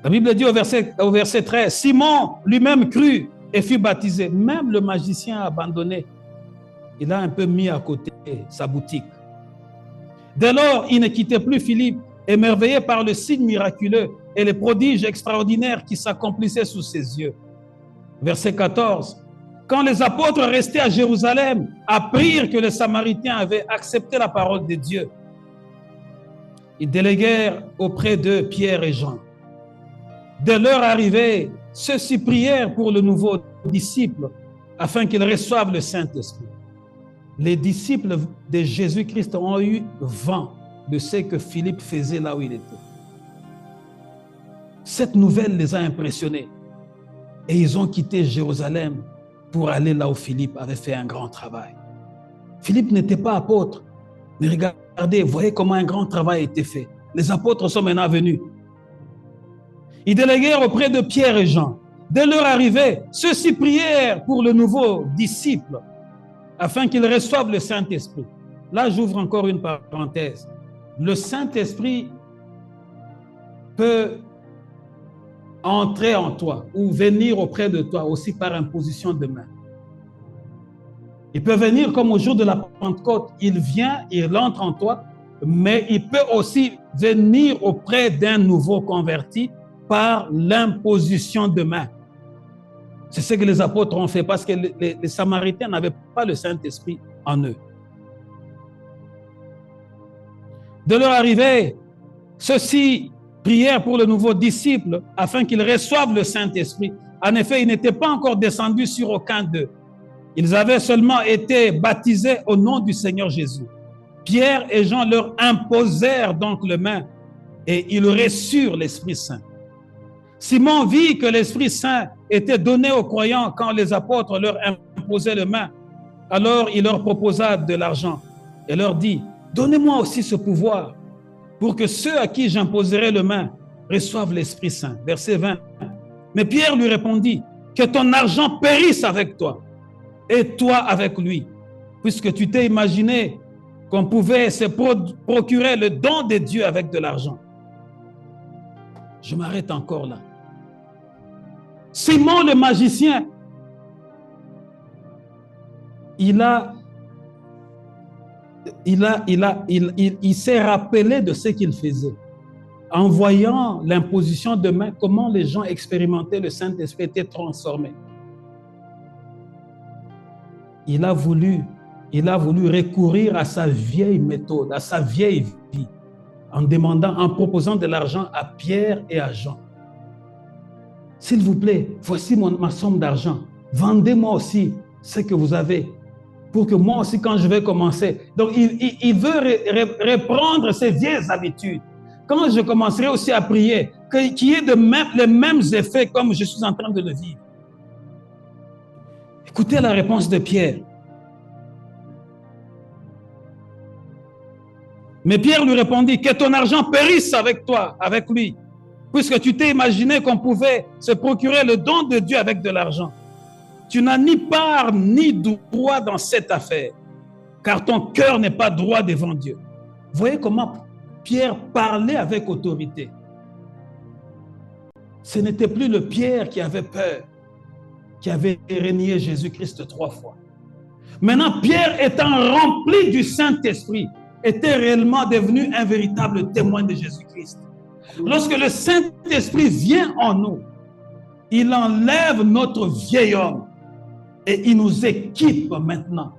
La Bible dit au verset 13, Simon lui-même crut et fut baptisé. Même le magicien a abandonné. Il a un peu mis à côté sa boutique. Dès lors, il ne quittait plus Philippe, émerveillé par le signe miraculeux et les prodiges extraordinaires qui s'accomplissaient sous ses yeux. Verset 14. Quand les apôtres restés à Jérusalem apprirent que les Samaritains avaient accepté la parole de Dieu, ils déléguèrent auprès d'eux Pierre et Jean. Dès leur arrivée, ceux-ci prièrent pour le nouveau disciple afin qu'ils reçoivent le Saint-Esprit. Les disciples de Jésus-Christ ont eu vent de ce que Philippe faisait là où il était. Cette nouvelle les a impressionnés et ils ont quitté Jérusalem pour aller là où Philippe avait fait un grand travail. Philippe n'était pas apôtre, mais regardez, voyez comment un grand travail a été fait. Les apôtres sont maintenant venus. Ils déléguèrent auprès de Pierre et Jean. Dès leur arrivée, ceux-ci prièrent pour le nouveau disciple afin qu'ils reçoivent le Saint-Esprit. Là, j'ouvre encore une parenthèse. Le Saint-Esprit peut entrer en toi ou venir auprès de toi aussi par imposition de main. Il peut venir comme au jour de la Pentecôte. Il vient, il entre en toi, mais il peut aussi venir auprès d'un nouveau converti par l'imposition de main. C'est ce que les apôtres ont fait parce que les Samaritains n'avaient pas le Saint-Esprit en eux. De leur arrivée, ceux-ci prièrent pour le nouveau disciple afin qu'ils reçoivent le Saint-Esprit. En effet, ils n'étaient pas encore descendus sur aucun d'eux. Ils avaient seulement été baptisés au nom du Seigneur Jésus. Pierre et Jean leur imposèrent donc les mains et ils reçurent l'Esprit Saint. Simon vit que l'Esprit Saint était donné aux croyants quand les apôtres leur imposaient les mains. Alors il leur proposa de l'argent et leur dit, « Donnez-moi aussi ce pouvoir pour que ceux à qui j'imposerai les mains reçoivent l'Esprit Saint. » Verset 20. Mais Pierre lui répondit, « Que ton argent périsse avec toi et toi avec lui, puisque tu t'es imaginé qu'on pouvait se procurer le don de Dieu avec de l'argent. » Je m'arrête encore là. Simon le magicien, il s'est rappelé de ce qu'il faisait. En voyant l'imposition de main, comment les gens expérimentaient le Saint-Esprit était transformé. Il a voulu recourir à sa vieille méthode, à sa vieille vie, en proposant de l'argent à Pierre et à Jean. S'il vous plaît, voici ma somme d'argent. vendez-moi aussi ce que vous avez, pour que moi aussi, quand je vais commencer. Donc, il veut reprendre ses vieilles habitudes. Quand je commencerai aussi à prier, qu'il y ait les mêmes effets comme je suis en train de le vivre. Écoutez la réponse de Pierre. Mais Pierre lui répondit, que ton argent périsse avec toi, avec lui, puisque tu t'es imaginé qu'on pouvait se procurer le don de Dieu avec de l'argent. Tu n'as ni part ni droit dans cette affaire, car ton cœur n'est pas droit devant Dieu. Voyez comment Pierre parlait avec autorité. Ce n'était plus le Pierre qui avait peur, qui avait renié Jésus-Christ 3 fois. Maintenant, Pierre, étant rempli du Saint-Esprit, était réellement devenu un véritable témoin de Jésus-Christ. Lorsque le Saint-Esprit vient en nous, il enlève notre vieil homme et il nous équipe maintenant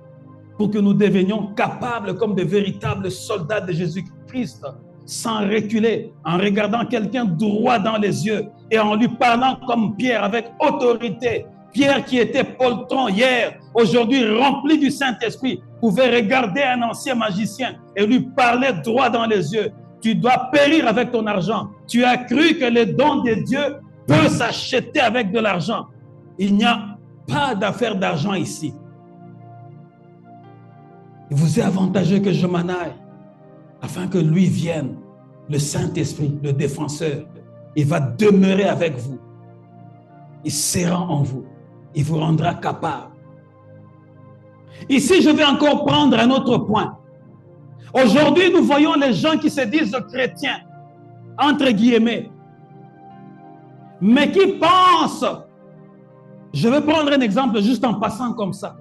pour que nous devenions capables comme de véritables soldats de Jésus-Christ, sans reculer, en regardant quelqu'un droit dans les yeux et en lui parlant comme Pierre avec autorité. Pierre qui était poltron hier, aujourd'hui rempli du Saint-Esprit, pouvait regarder un ancien magicien et lui parler droit dans les yeux. Tu dois périr avec ton argent. Tu as cru que le don de Dieu peut s'acheter avec de l'argent. Il n'y a pas d'affaire d'argent ici. Il vous est avantageux que je m'en aille afin que lui vienne, le Saint-Esprit, le défenseur. Il va demeurer avec vous. Il sera en vous. Il vous rendra capable. Ici, je vais encore prendre un autre point. Aujourd'hui, nous voyons les gens qui se disent chrétiens, entre guillemets, mais qui pensent, je vais prendre un exemple juste en passant comme ça.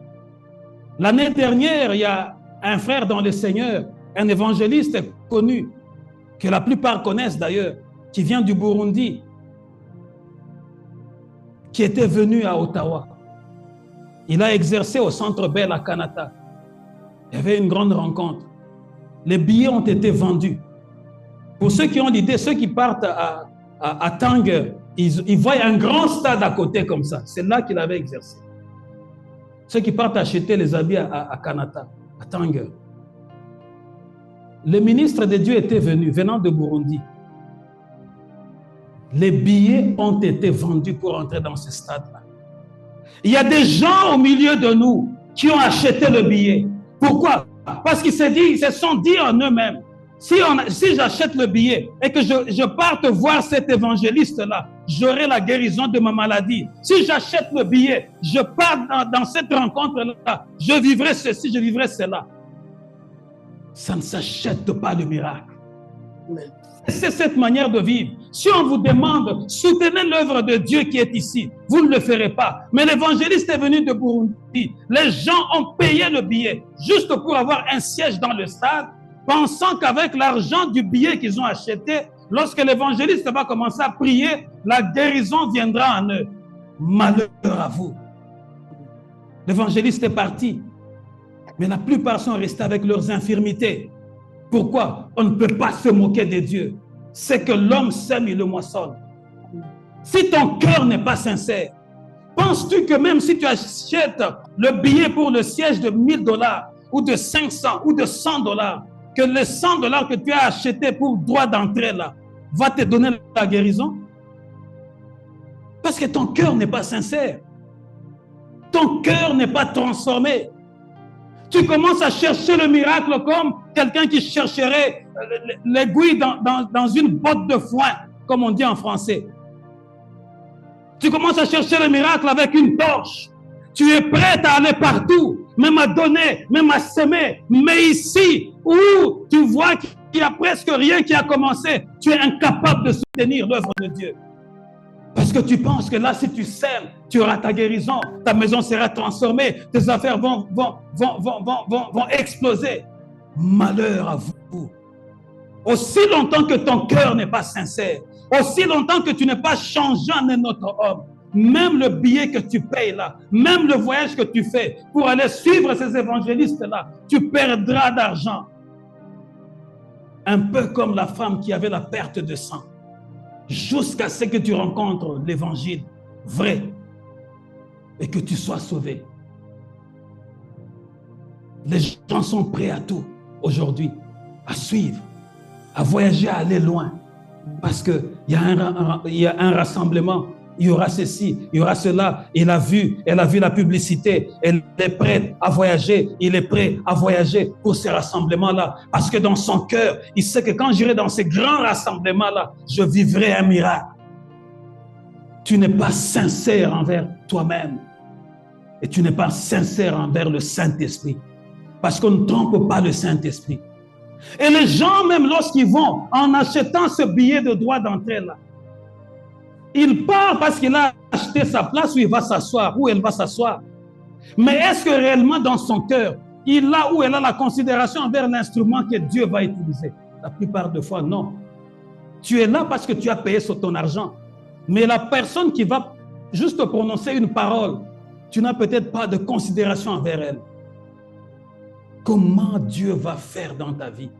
L'année dernière, il y a un frère dans le Seigneur, un évangéliste connu, que la plupart connaissent d'ailleurs, qui vient du Burundi, qui était venu à Ottawa. Il a exercé au Centre Bell à Kanata. Il y avait une grande rencontre. Les billets ont été vendus. Pour ceux qui ont l'idée, ceux qui partent à Tanger, ils voient un grand stade à côté comme ça. C'est là qu'il avait exercé. Ceux qui partent acheter les habits à Kanata, à Tanger. Le ministre de Dieu était venu, venant de Burundi. Les billets ont été vendus pour entrer dans ce stade-là. Il y a des gens au milieu de nous qui ont acheté le billet. Pourquoi? Parce qu'ils se sont dit en eux-mêmes, si j'achète le billet et que je parte voir cet évangéliste-là, j'aurai la guérison de ma maladie. Si j'achète le billet, je pars dans cette rencontre-là, je vivrai ceci, je vivrai cela. Ça ne s'achète pas le miracle. C'est cette manière de vivre. Si on vous demande, soutenez l'œuvre de Dieu qui est ici, vous ne le ferez pas. Mais l'évangéliste est venu de Burundi. Les gens ont payé le billet juste pour avoir un siège dans le stade, pensant qu'avec l'argent du billet qu'ils ont acheté, lorsque l'évangéliste va commencer à prier, la guérison viendra en eux. Malheur à vous. L'évangéliste est parti. Mais la plupart sont restés avec leurs infirmités. Pourquoi? On ne peut pas se moquer de Dieu. C'est que l'homme sème, il le moissonne. Si ton cœur n'est pas sincère, penses-tu que même si tu achètes le billet pour le siège de $1000 ou de 500 ou de $100, que les $100 que tu as acheté pour droit d'entrée là, va te donner la guérison? Parce que ton cœur n'est pas sincère. Ton cœur n'est pas transformé. Tu commences à chercher le miracle comme quelqu'un qui chercherait l'aiguille dans une botte de foin, comme on dit en français. Tu commences à chercher le miracle avec une torche. Tu es prêt à aller partout, même à donner, même à s'aimer. Mais ici, où tu vois qu'il n'y a presque rien qui a commencé, tu es incapable de soutenir l'œuvre de Dieu. Parce que tu penses que là, si tu sèmes, tu auras ta guérison, ta maison sera transformée, tes affaires vont exploser. Malheur à vous. Aussi longtemps que ton cœur n'est pas sincère, aussi longtemps que tu n'es pas changé en un autre homme, même le billet que tu payes là, même le voyage que tu fais pour aller suivre ces évangélistes-là, tu perdras d'argent. Un peu comme la femme qui avait la perte de sang. Jusqu'à ce que tu rencontres l'évangile vrai. et que tu sois sauvé. Les gens sont prêts à tout aujourd'hui, à suivre, à voyager, à aller loin. Parce qu'il y a un rassemblement, il y aura ceci, il y aura cela. Elle a vu la publicité, elle est prête à voyager, il est prêt à voyager pour ces rassemblements-là. Parce que dans son cœur, il sait que quand j'irai dans ces grands rassemblements-là, je vivrai un miracle. Tu n'es pas sincère envers toi-même et tu n'es pas sincère envers le Saint-Esprit. Parce qu'on ne trompe pas le Saint-Esprit. Et les gens, même lorsqu'ils vont, en achetant ce billet de droit d'entrée là, il part parce qu'il a acheté sa place où il va s'asseoir, où elle va s'asseoir. Mais est-ce que réellement dans son cœur, il a ou elle a la considération envers l'instrument que Dieu va utiliser? La plupart des fois, non. Tu es là parce que tu as payé sur ton argent. Mais la personne qui va juste prononcer une parole, tu n'as peut-être pas de considération envers elle. Comment Dieu va faire dans ta vie?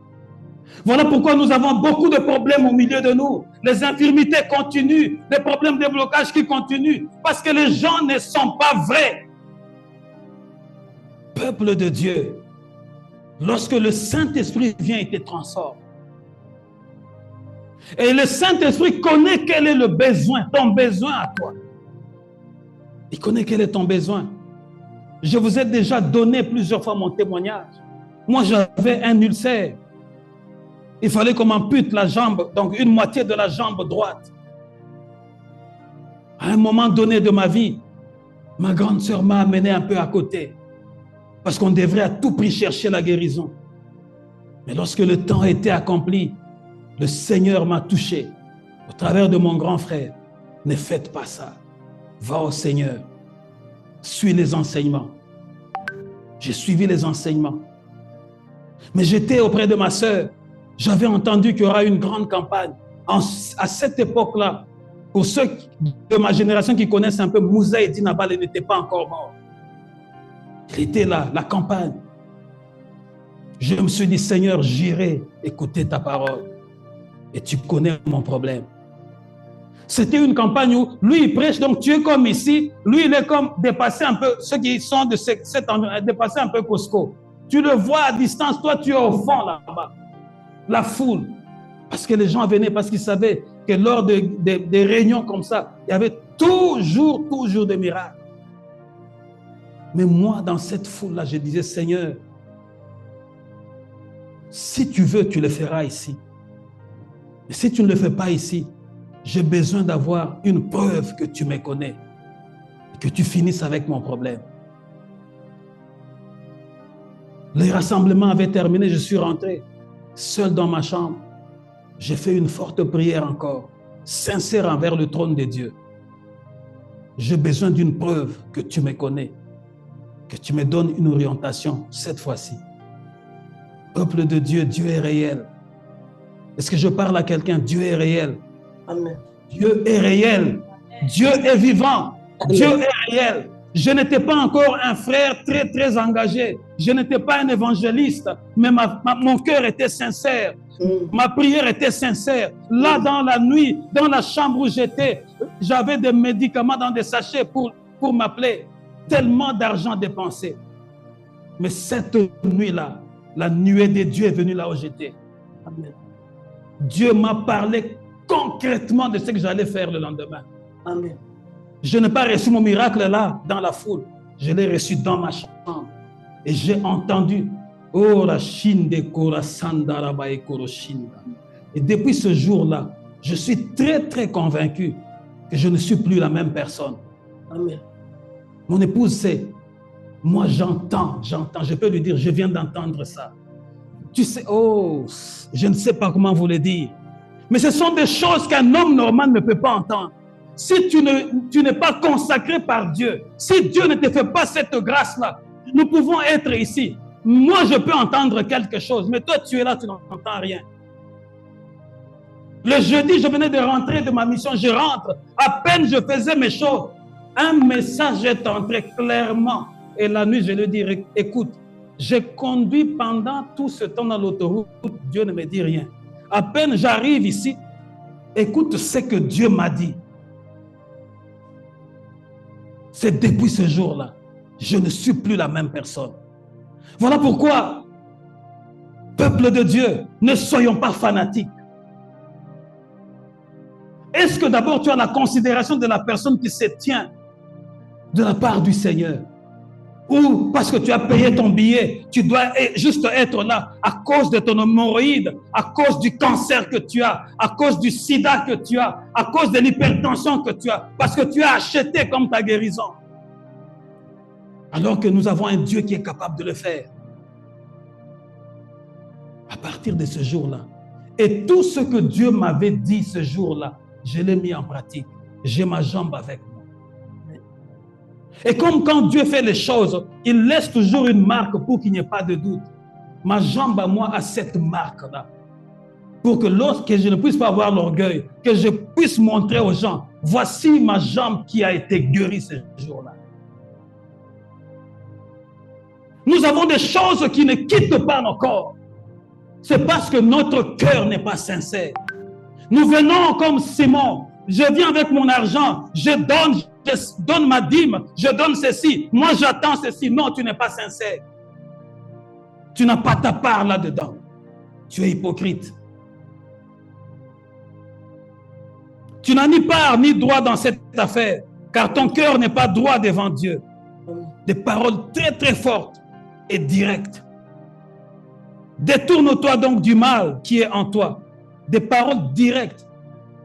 Voilà pourquoi nous avons beaucoup de problèmes au milieu de nous. Les infirmités continuent, les problèmes de blocage qui continuent, parce que les gens ne sont pas vrais. Peuple de Dieu, lorsque le Saint-Esprit vient et te transforme, et le Saint-Esprit connaît quel est le besoin, ton besoin à toi. Il connaît quel est ton besoin. Je vous ai déjà donné plusieurs fois mon témoignage. Moi, j'avais un ulcère. Il fallait qu'on m'ampute la jambe, donc une moitié de la jambe droite. À un moment donné de ma vie, ma grande sœur m'a amené un peu à côté, parce qu'on devrait à tout prix chercher la guérison. Mais lorsque le temps a été accompli, le Seigneur m'a touché au travers de mon grand frère. Ne faites pas ça. Va au Seigneur. Suis les enseignements. J'ai suivi les enseignements. Mais j'étais auprès de ma sœur. J'avais entendu qu'il y aura une grande campagne. À cette époque-là, pour ceux de ma génération qui connaissent un peu, Moussa et Dinabal n'étaient pas encore morts. Il était là, la campagne. Je me suis dit, Seigneur, j'irai écouter ta parole. Et tu connais mon problème. C'était une campagne où lui, il prêche, donc tu es comme ici. Lui, il est comme dépassé un peu, ceux qui sont de cet endroit, dépassé un peu Costco. Tu le vois à distance, toi, tu es au fond là-bas. La foule. Parce que les gens venaient, parce qu'ils savaient que lors des réunions comme ça, il y avait toujours des miracles. Mais moi, dans cette foule-là, je disais, Seigneur, si tu veux, tu le feras ici. Mais si tu ne le fais pas ici, j'ai besoin d'avoir une preuve que tu me connais et que tu finisses avec mon problème. Les rassemblements avaient terminé, je suis rentré seul dans ma chambre. J'ai fait une forte prière encore, sincère envers le trône de Dieu. J'ai besoin d'une preuve que tu me connais, que tu me donnes une orientation cette fois-ci. Peuple de Dieu, Dieu est réel. Est-ce que je parle à quelqu'un? Dieu est réel. Amen. Dieu est réel. Dieu est vivant. Amen. Dieu est réel. Je n'étais pas encore un frère très engagé. Je n'étais pas un évangéliste, mais mon cœur était sincère. Ma prière était sincère. Là, dans la nuit, dans la chambre où j'étais, j'avais des médicaments dans des sachets pour m'appeler. Tellement d'argent dépensé. Mais cette nuit-là, la nuée de Dieu est venue là où j'étais. Amen. Dieu m'a parlé concrètement de ce que j'allais faire le lendemain. Amen. Je n'ai pas reçu mon miracle là, dans la foule. Je l'ai reçu dans ma chambre. Et j'ai entendu, oh la Chine de Korasandara et Koroshinda. Et depuis ce jour-là, je suis très convaincu que je ne suis plus la même personne. Amen. Mon épouse sait. Moi, j'entends. Je peux lui dire, je viens d'entendre ça. Tu sais, oh, je ne sais pas comment vous le dire. Mais ce sont des choses qu'un homme normal ne peut pas entendre. Si tu n'es pas consacré par Dieu, si Dieu ne te fait pas cette grâce-là, nous pouvons être ici. Moi, je peux entendre quelque chose, mais toi, tu es là, tu n'entends rien. Le jeudi, je venais de rentrer de ma mission, je rentre. À peine je faisais mes choses. Un message est entré clairement. Et la nuit, je lui dis, écoute, j'ai conduit pendant tout ce temps dans l'autoroute, Dieu ne me dit rien. À peine j'arrive ici, écoute ce que Dieu m'a dit. C'est depuis ce jour-là, je ne suis plus la même personne. Voilà pourquoi, peuple de Dieu, ne soyons pas fanatiques. Est-ce que d'abord tu as la considération de la personne qui se tient de la part du Seigneur? Ou parce que tu as payé ton billet, tu dois juste être là à cause de ton hémorroïde, à cause du cancer que tu as, à cause du sida que tu as, à cause de l'hypertension que tu as, parce que tu as acheté comme ta guérison. Alors que nous avons un Dieu qui est capable de le faire. À partir de ce jour-là, et tout ce que Dieu m'avait dit ce jour-là, je l'ai mis en pratique. J'ai ma jambe avec moi. Et comme quand Dieu fait les choses, il laisse toujours une marque pour qu'il n'y ait pas de doute. Ma jambe à moi a cette marque-là. Pour que lorsque je ne puisse pas avoir l'orgueil, que je puisse montrer aux gens, voici ma jambe qui a été guérie ce jour-là. Nous avons des choses qui ne quittent pas nos corps. C'est parce que notre cœur n'est pas sincère. Nous venons comme Simon. Je viens avec mon argent, je donne ma dîme, je donne ceci. Moi, j'attends ceci. Non, tu n'es pas sincère. Tu n'as pas ta part là-dedans. Tu es hypocrite. Tu n'as ni part ni droit dans cette affaire, car ton cœur n'est pas droit devant Dieu. Des paroles très très fortes et directes. Détourne-toi donc du mal qui est en toi. Des paroles directes.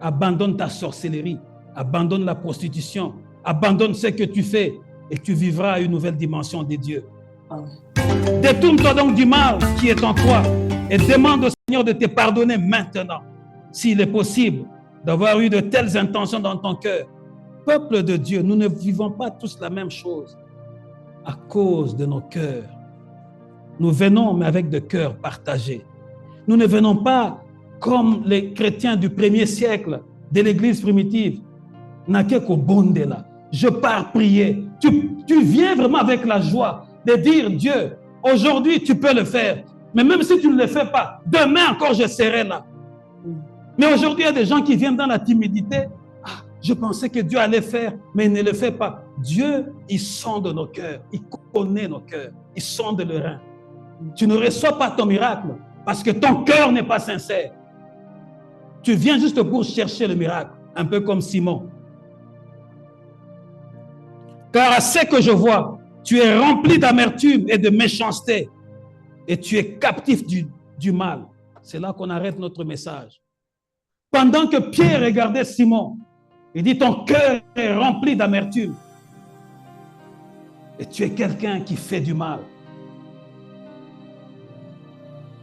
Abandonne ta sorcellerie, abandonne la prostitution, abandonne ce que tu fais et tu vivras une nouvelle dimension de Dieu. Détourne-toi donc du mal qui est en toi et demande au Seigneur de te pardonner maintenant, s'il est possible d'avoir eu de telles intentions dans ton cœur. Peuple de Dieu, nous ne vivons pas tous la même chose à cause de nos cœurs. Nous venons, mais avec des cœurs partagés. Nous ne venons pas comme les chrétiens du 1er siècle de l'église primitive. Je pars prier. Tu viens vraiment avec la joie de dire, Dieu, aujourd'hui tu peux le faire. Mais même si tu ne le fais pas, demain encore je serai là. Mais aujourd'hui il y a des gens qui viennent dans la timidité. Ah, je pensais que Dieu allait faire, mais il ne le fait pas. Dieu, il sonde nos cœurs. Il connaît nos cœurs. Il sonde le rein. Tu ne reçois pas ton miracle parce que ton cœur n'est pas sincère. Tu viens juste pour chercher le miracle, un peu comme Simon. Car à ce que je vois, tu es rempli d'amertume et de méchanceté et tu es captif du mal. C'est là qu'on arrête notre message. Pendant que Pierre regardait Simon, il dit, ton cœur est rempli d'amertume et tu es quelqu'un qui fait du mal.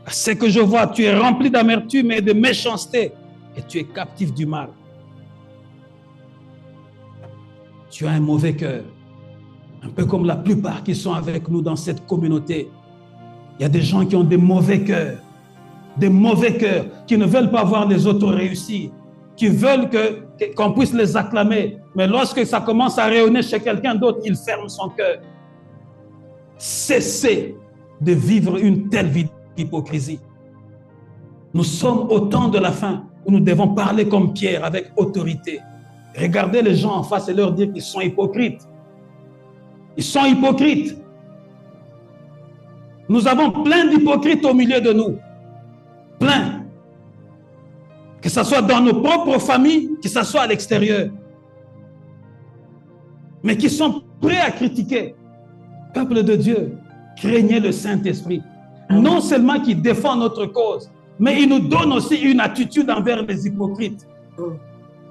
À ce que je vois, tu es rempli d'amertume et de méchanceté et tu es captif du mal. Tu as un mauvais cœur, un peu comme la plupart qui sont avec nous dans cette communauté. Il y a des gens qui ont des mauvais cœurs, qui ne veulent pas voir les autres réussir, qui veulent qu'on puisse les acclamer. Mais lorsque ça commence à rayonner chez quelqu'un d'autre, il ferme son cœur. Cessez de vivre une telle vie d'hypocrisie. Nous sommes au temps de la fin où nous devons parler comme Pierre avec autorité. Regardez les gens en face et leur dire qu'ils sont hypocrites. Ils sont hypocrites. Nous avons plein d'hypocrites au milieu de nous. Plein. Que ce soit dans nos propres familles, que ce soit à l'extérieur. Mais qui sont prêts à critiquer. Peuple de Dieu, craignez le Saint-Esprit. Non seulement qui défend notre cause, mais il nous donne aussi une attitude envers les hypocrites.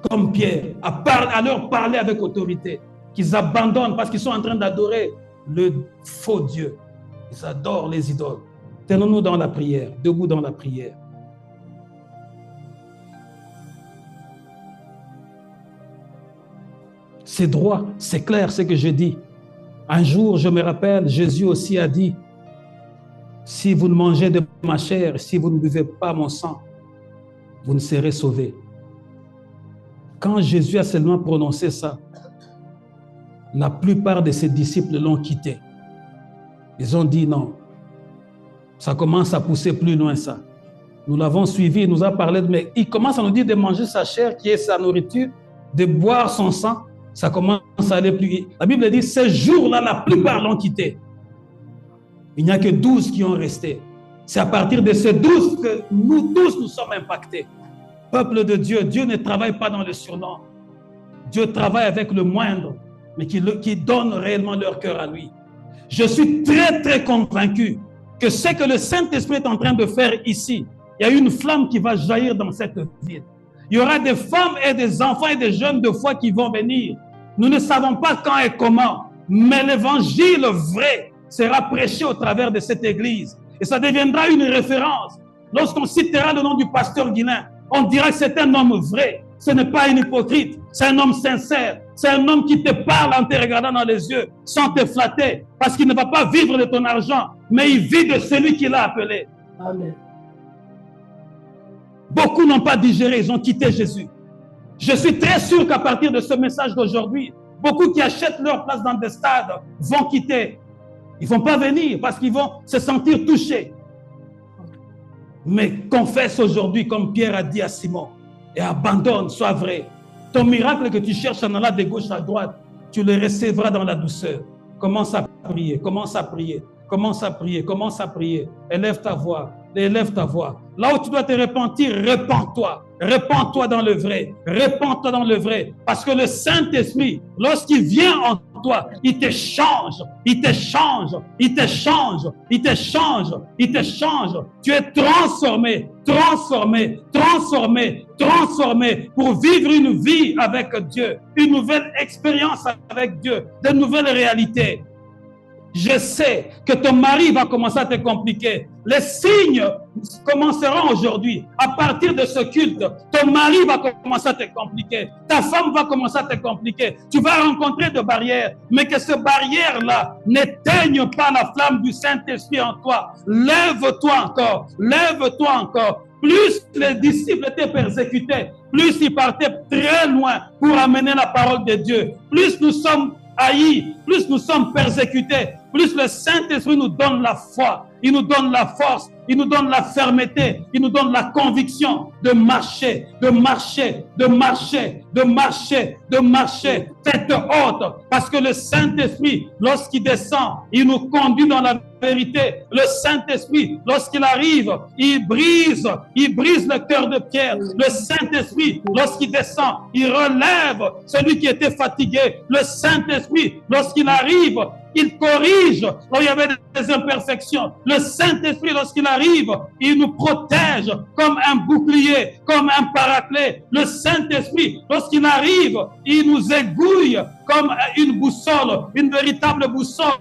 Comme Pierre, à leur parler avec autorité. Qu'ils abandonnent parce qu'ils sont en train d'adorer le faux Dieu. Ils adorent les idoles. Tenons-nous dans la prière, debout dans la prière. C'est droit, c'est clair ce que je dis. Un jour, je me rappelle, Jésus aussi a dit, si vous ne mangez de ma chair, si vous ne buvez pas mon sang, vous ne serez sauvés. Quand Jésus a seulement prononcé ça, la plupart de ses disciples l'ont quitté. Ils ont dit non, ça commence à pousser plus loin ça. Nous l'avons suivi, il nous a parlé, mais il commence à nous dire de manger sa chair qui est sa nourriture, de boire son sang. ça commence à aller plus vite. La Bible dit, ces jours-là, la plupart l'ont quitté. Il n'y a que 12 qui ont resté. C'est à partir de ces 12 que nous tous nous sommes impactés. Peuple de Dieu, Dieu ne travaille pas dans le surnom. Dieu travaille avec le moindre, mais qui donne réellement leur cœur à lui. Je suis très, très convaincu que ce que le Saint-Esprit est en train de faire ici, il y a une flamme qui va jaillir dans cette ville. Il y aura des femmes et des enfants et des jeunes de foi qui vont venir. Nous ne savons pas quand et comment, mais l'évangile vrai sera prêché au travers de cette église. Et ça deviendra une référence. Lorsqu'on citera le nom du pasteur Guilain, on dira que c'est un homme vrai. Ce n'est pas un hypocrite, c'est un homme sincère. C'est un homme qui te parle en te regardant dans les yeux, sans te flatter, parce qu'il ne va pas vivre de ton argent, mais il vit de celui qui l'a appelé. Amen. Beaucoup n'ont pas digéré, ils ont quitté Jésus. Je suis très sûr qu'à partir de ce message d'aujourd'hui, beaucoup qui achètent leur place dans des stades vont quitter. Ils ne vont pas venir parce qu'ils vont se sentir touchés. Mais confesse aujourd'hui, comme Pierre a dit à Simon, et abandonne, sois vrai. Ton miracle que tu cherches en allant de gauche à droite, tu le recevras dans la douceur. Commence à prier, commence à prier, commence à prier, commence à prier. Élève ta voix, élève ta voix. Là où tu dois te repentir, repens-toi. Repens-toi dans le vrai. Repens-toi dans le vrai. Parce que le Saint-Esprit, lorsqu'il vient en toi, il te change, il te change, il te change, il te change, il te change. Tu es transformé, transformé, transformé, transformé pour vivre une vie avec Dieu, une nouvelle expérience avec Dieu, de nouvelles réalités. Je sais que ton mari va commencer à te compliquer. Les signes commenceront aujourd'hui. À partir de ce culte, ton mari va commencer à te compliquer. Ta femme va commencer à te compliquer. Tu vas rencontrer des barrières. Mais que ces barrières-là n'éteignent pas la flamme du Saint-Esprit en toi. Lève-toi encore. Lève-toi encore. Plus les disciples étaient persécutés, plus ils partaient très loin pour amener la parole de Dieu. Plus nous sommes haïs, plus nous sommes persécutés, plus le Saint-Esprit nous donne la foi, il nous donne la force, il nous donne la fermeté, il nous donne la conviction de marcher, de marcher, de marcher, de marcher, de marcher, tête haute, parce que le Saint-Esprit, lorsqu'il descend, il nous conduit dans la vérité. Le Saint-Esprit, lorsqu'il arrive, il brise le cœur de Pierre. Le Saint-Esprit, lorsqu'il descend, il relève celui qui était fatigué. Le Saint-Esprit, lorsqu'il arrive, il corrige là où il y avait des imperfections. Le Saint-Esprit, lorsqu'il arrive, il nous protège comme un bouclier, comme un paraclet. Le Saint-Esprit, lorsqu'il arrive, il nous aiguille comme une boussole, une véritable boussole.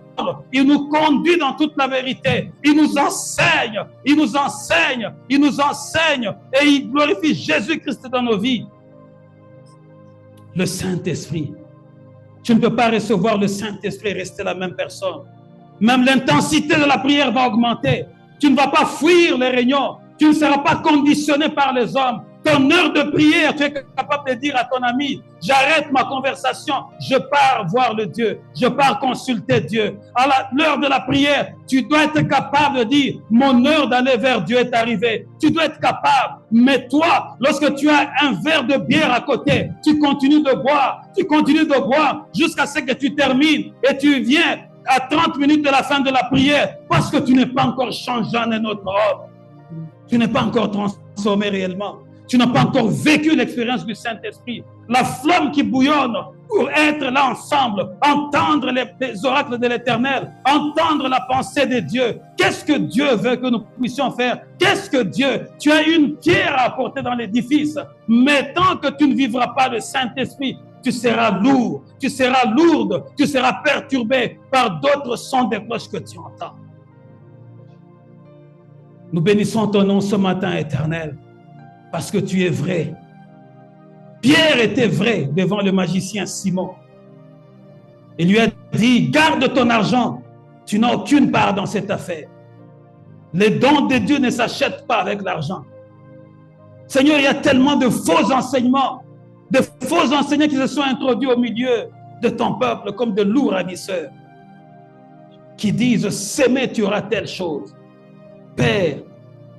Il nous conduit dans toute la vérité. Il nous enseigne, il nous enseigne, il nous enseigne et il glorifie Jésus-Christ dans nos vies. Le Saint-Esprit. Tu ne peux pas recevoir le Saint-Esprit et rester la même personne. Même l'intensité de la prière va augmenter. Tu ne vas pas fuir les réunions. Tu ne seras pas conditionné par les hommes. Ton heure de prière, tu es capable de dire à ton ami, j'arrête ma conversation, je pars voir le Dieu, je pars consulter Dieu. À l'heure de la prière, tu dois être capable de dire, mon heure d'aller vers Dieu est arrivée. Tu dois être capable. Mais toi, lorsque tu as un verre de bière à côté, tu continues de boire jusqu'à ce que tu termines et tu viens à 30 minutes de la fin de la prière parce que tu n'es pas encore changé en un autre ordre. Tu n'es pas encore transformé réellement. Tu n'as pas encore vécu l'expérience du Saint-Esprit. La flamme qui bouillonne pour être là ensemble, entendre les oracles de l'Éternel, entendre la pensée de Dieu. Qu'est-ce que Dieu veut que nous puissions faire? Qu'est-ce que Dieu? Tu as une pierre à apporter dans l'édifice, mais tant que tu ne vivras pas le Saint-Esprit, tu seras lourd, tu seras lourde, tu seras perturbé par d'autres sons de cloche que tu entends. Nous bénissons ton nom ce matin, Éternel, parce que tu es vrai. Pierre était vrai devant le magicien Simon. Il lui a dit, garde ton argent, tu n'as aucune part dans cette affaire. Les dons de Dieu ne s'achètent pas avec l'argent. Seigneur, il y a tellement de faux enseignements, de faux enseignants qui se sont introduits au milieu de ton peuple comme de lourds ravisseurs, qui disent, s'aimer, tu auras telle chose. Père,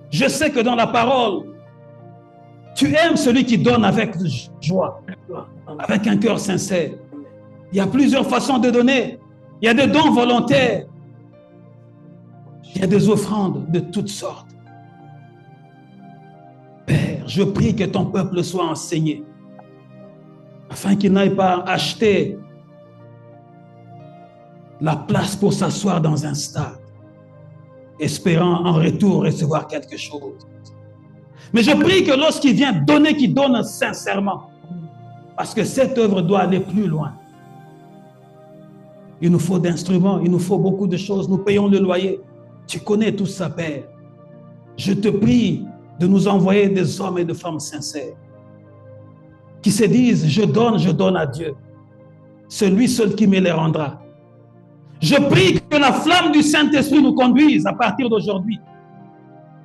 je sais que dans la parole, tu aimes celui qui donne avec joie, avec un cœur sincère. Il y a plusieurs façons de donner. Il y a des dons volontaires. Il y a des offrandes de toutes sortes. Père, je prie que ton peuple soit enseigné, afin qu'il n'aille pas acheter la place pour s'asseoir dans un stade, espérant en retour recevoir quelque chose. Mais je prie que lorsqu'il vient donner, qu'il donne sincèrement, parce que cette œuvre doit aller plus loin. Il nous faut d'instruments, il nous faut beaucoup de choses, nous payons le loyer. Tu connais tout ça, Père. Je te prie de nous envoyer des hommes et des femmes sincères qui se disent, je donne à Dieu. C'est lui seul qui me les rendra. Je prie que la flamme du Saint-Esprit nous conduise à partir d'aujourd'hui.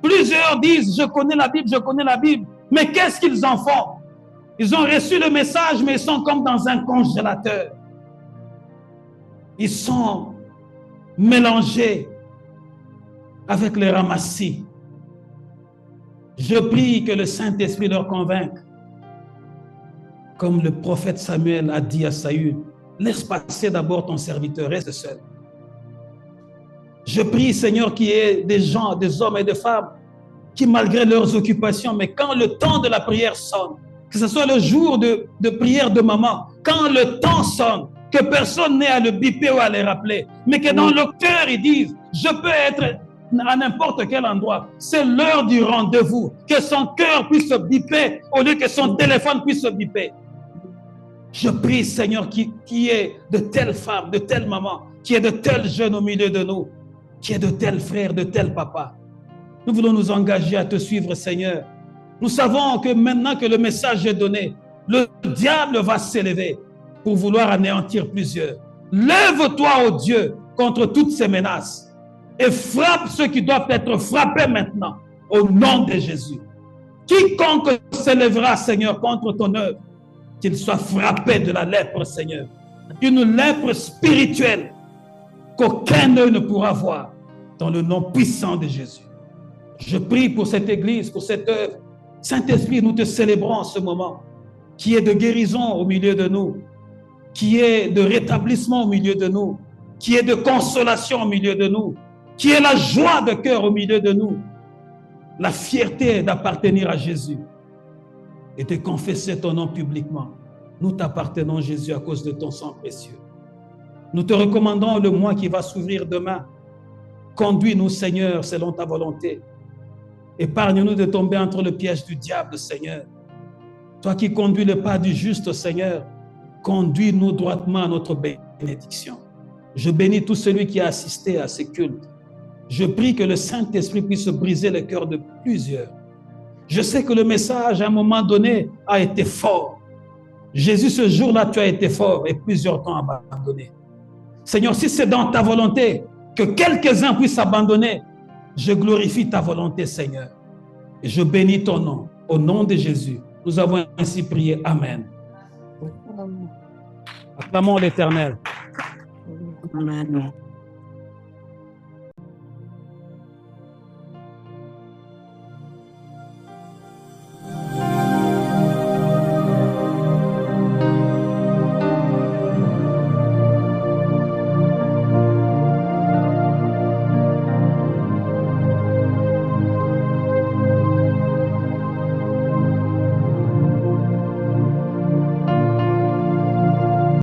Plusieurs disent, je connais la Bible, mais qu'est-ce qu'ils en font? Ils ont reçu le message, mais ils sont comme dans un congélateur. Ils sont mélangés avec les ramassis. Je prie que le Saint-Esprit leur convainque. Comme le prophète Samuel a dit à Saül, laisse passer d'abord ton serviteur, reste seul. Je prie, Seigneur, qu'il y ait des gens, des hommes et des femmes qui, malgré leurs occupations, mais quand le temps de la prière sonne, que ce soit le jour de prière de maman, quand le temps sonne, que personne n'ait à le biper ou à le rappeler, mais que dans le cœur, ils disent, je peux être à n'importe quel endroit, c'est l'heure du rendez-vous, que son cœur puisse se biper au lieu que son téléphone puisse se biper. Je prie, Seigneur, qu'il y ait de telles femmes, de telles mamans, qu'il y ait de tels jeunes au milieu de nous, qu'il y ait de tels frères, de tels papas. Nous voulons nous engager à te suivre, Seigneur. Nous savons que maintenant que le message est donné, le diable va s'élever pour vouloir anéantir plusieurs. Lève-toi, ô Dieu, contre toutes ces menaces et frappe ceux qui doivent être frappés maintenant, au nom de Jésus. Quiconque s'élèvera, Seigneur, contre ton œuvre, qu'il soit frappé de la lèpre, Seigneur. Une lèpre spirituelle qu'aucun œil ne pourra voir, dans le nom puissant de Jésus. Je prie pour cette église, pour cette œuvre. Saint-Esprit, nous te célébrons en ce moment, qui est de guérison au milieu de nous, qui est de rétablissement au milieu de nous, qui est de consolation au milieu de nous, qui est la joie de cœur au milieu de nous, la fierté d'appartenir à Jésus et de confesser ton nom publiquement. Nous t'appartenons, Jésus, à cause de ton sang précieux. Nous te recommandons le mois qui va s'ouvrir demain. Conduis-nous, Seigneur, selon ta volonté. Épargne-nous de tomber entre le piège du diable, Seigneur. Toi qui conduis le pas du juste, Seigneur, conduis-nous droitement à notre bénédiction. Je bénis tout celui qui a assisté à ces cultes. Je prie que le Saint-Esprit puisse briser le cœur de plusieurs. Je sais que le message, à un moment donné, a été fort. Jésus, ce jour-là, tu as été fort et plusieurs t'ont abandonné. Seigneur, si c'est dans ta volonté que quelques-uns puissent abandonner, je glorifie ta volonté, Seigneur. Et je bénis ton nom. Au nom de Jésus, nous avons ainsi prié. Amen. Acclamons l'Éternel. Amen.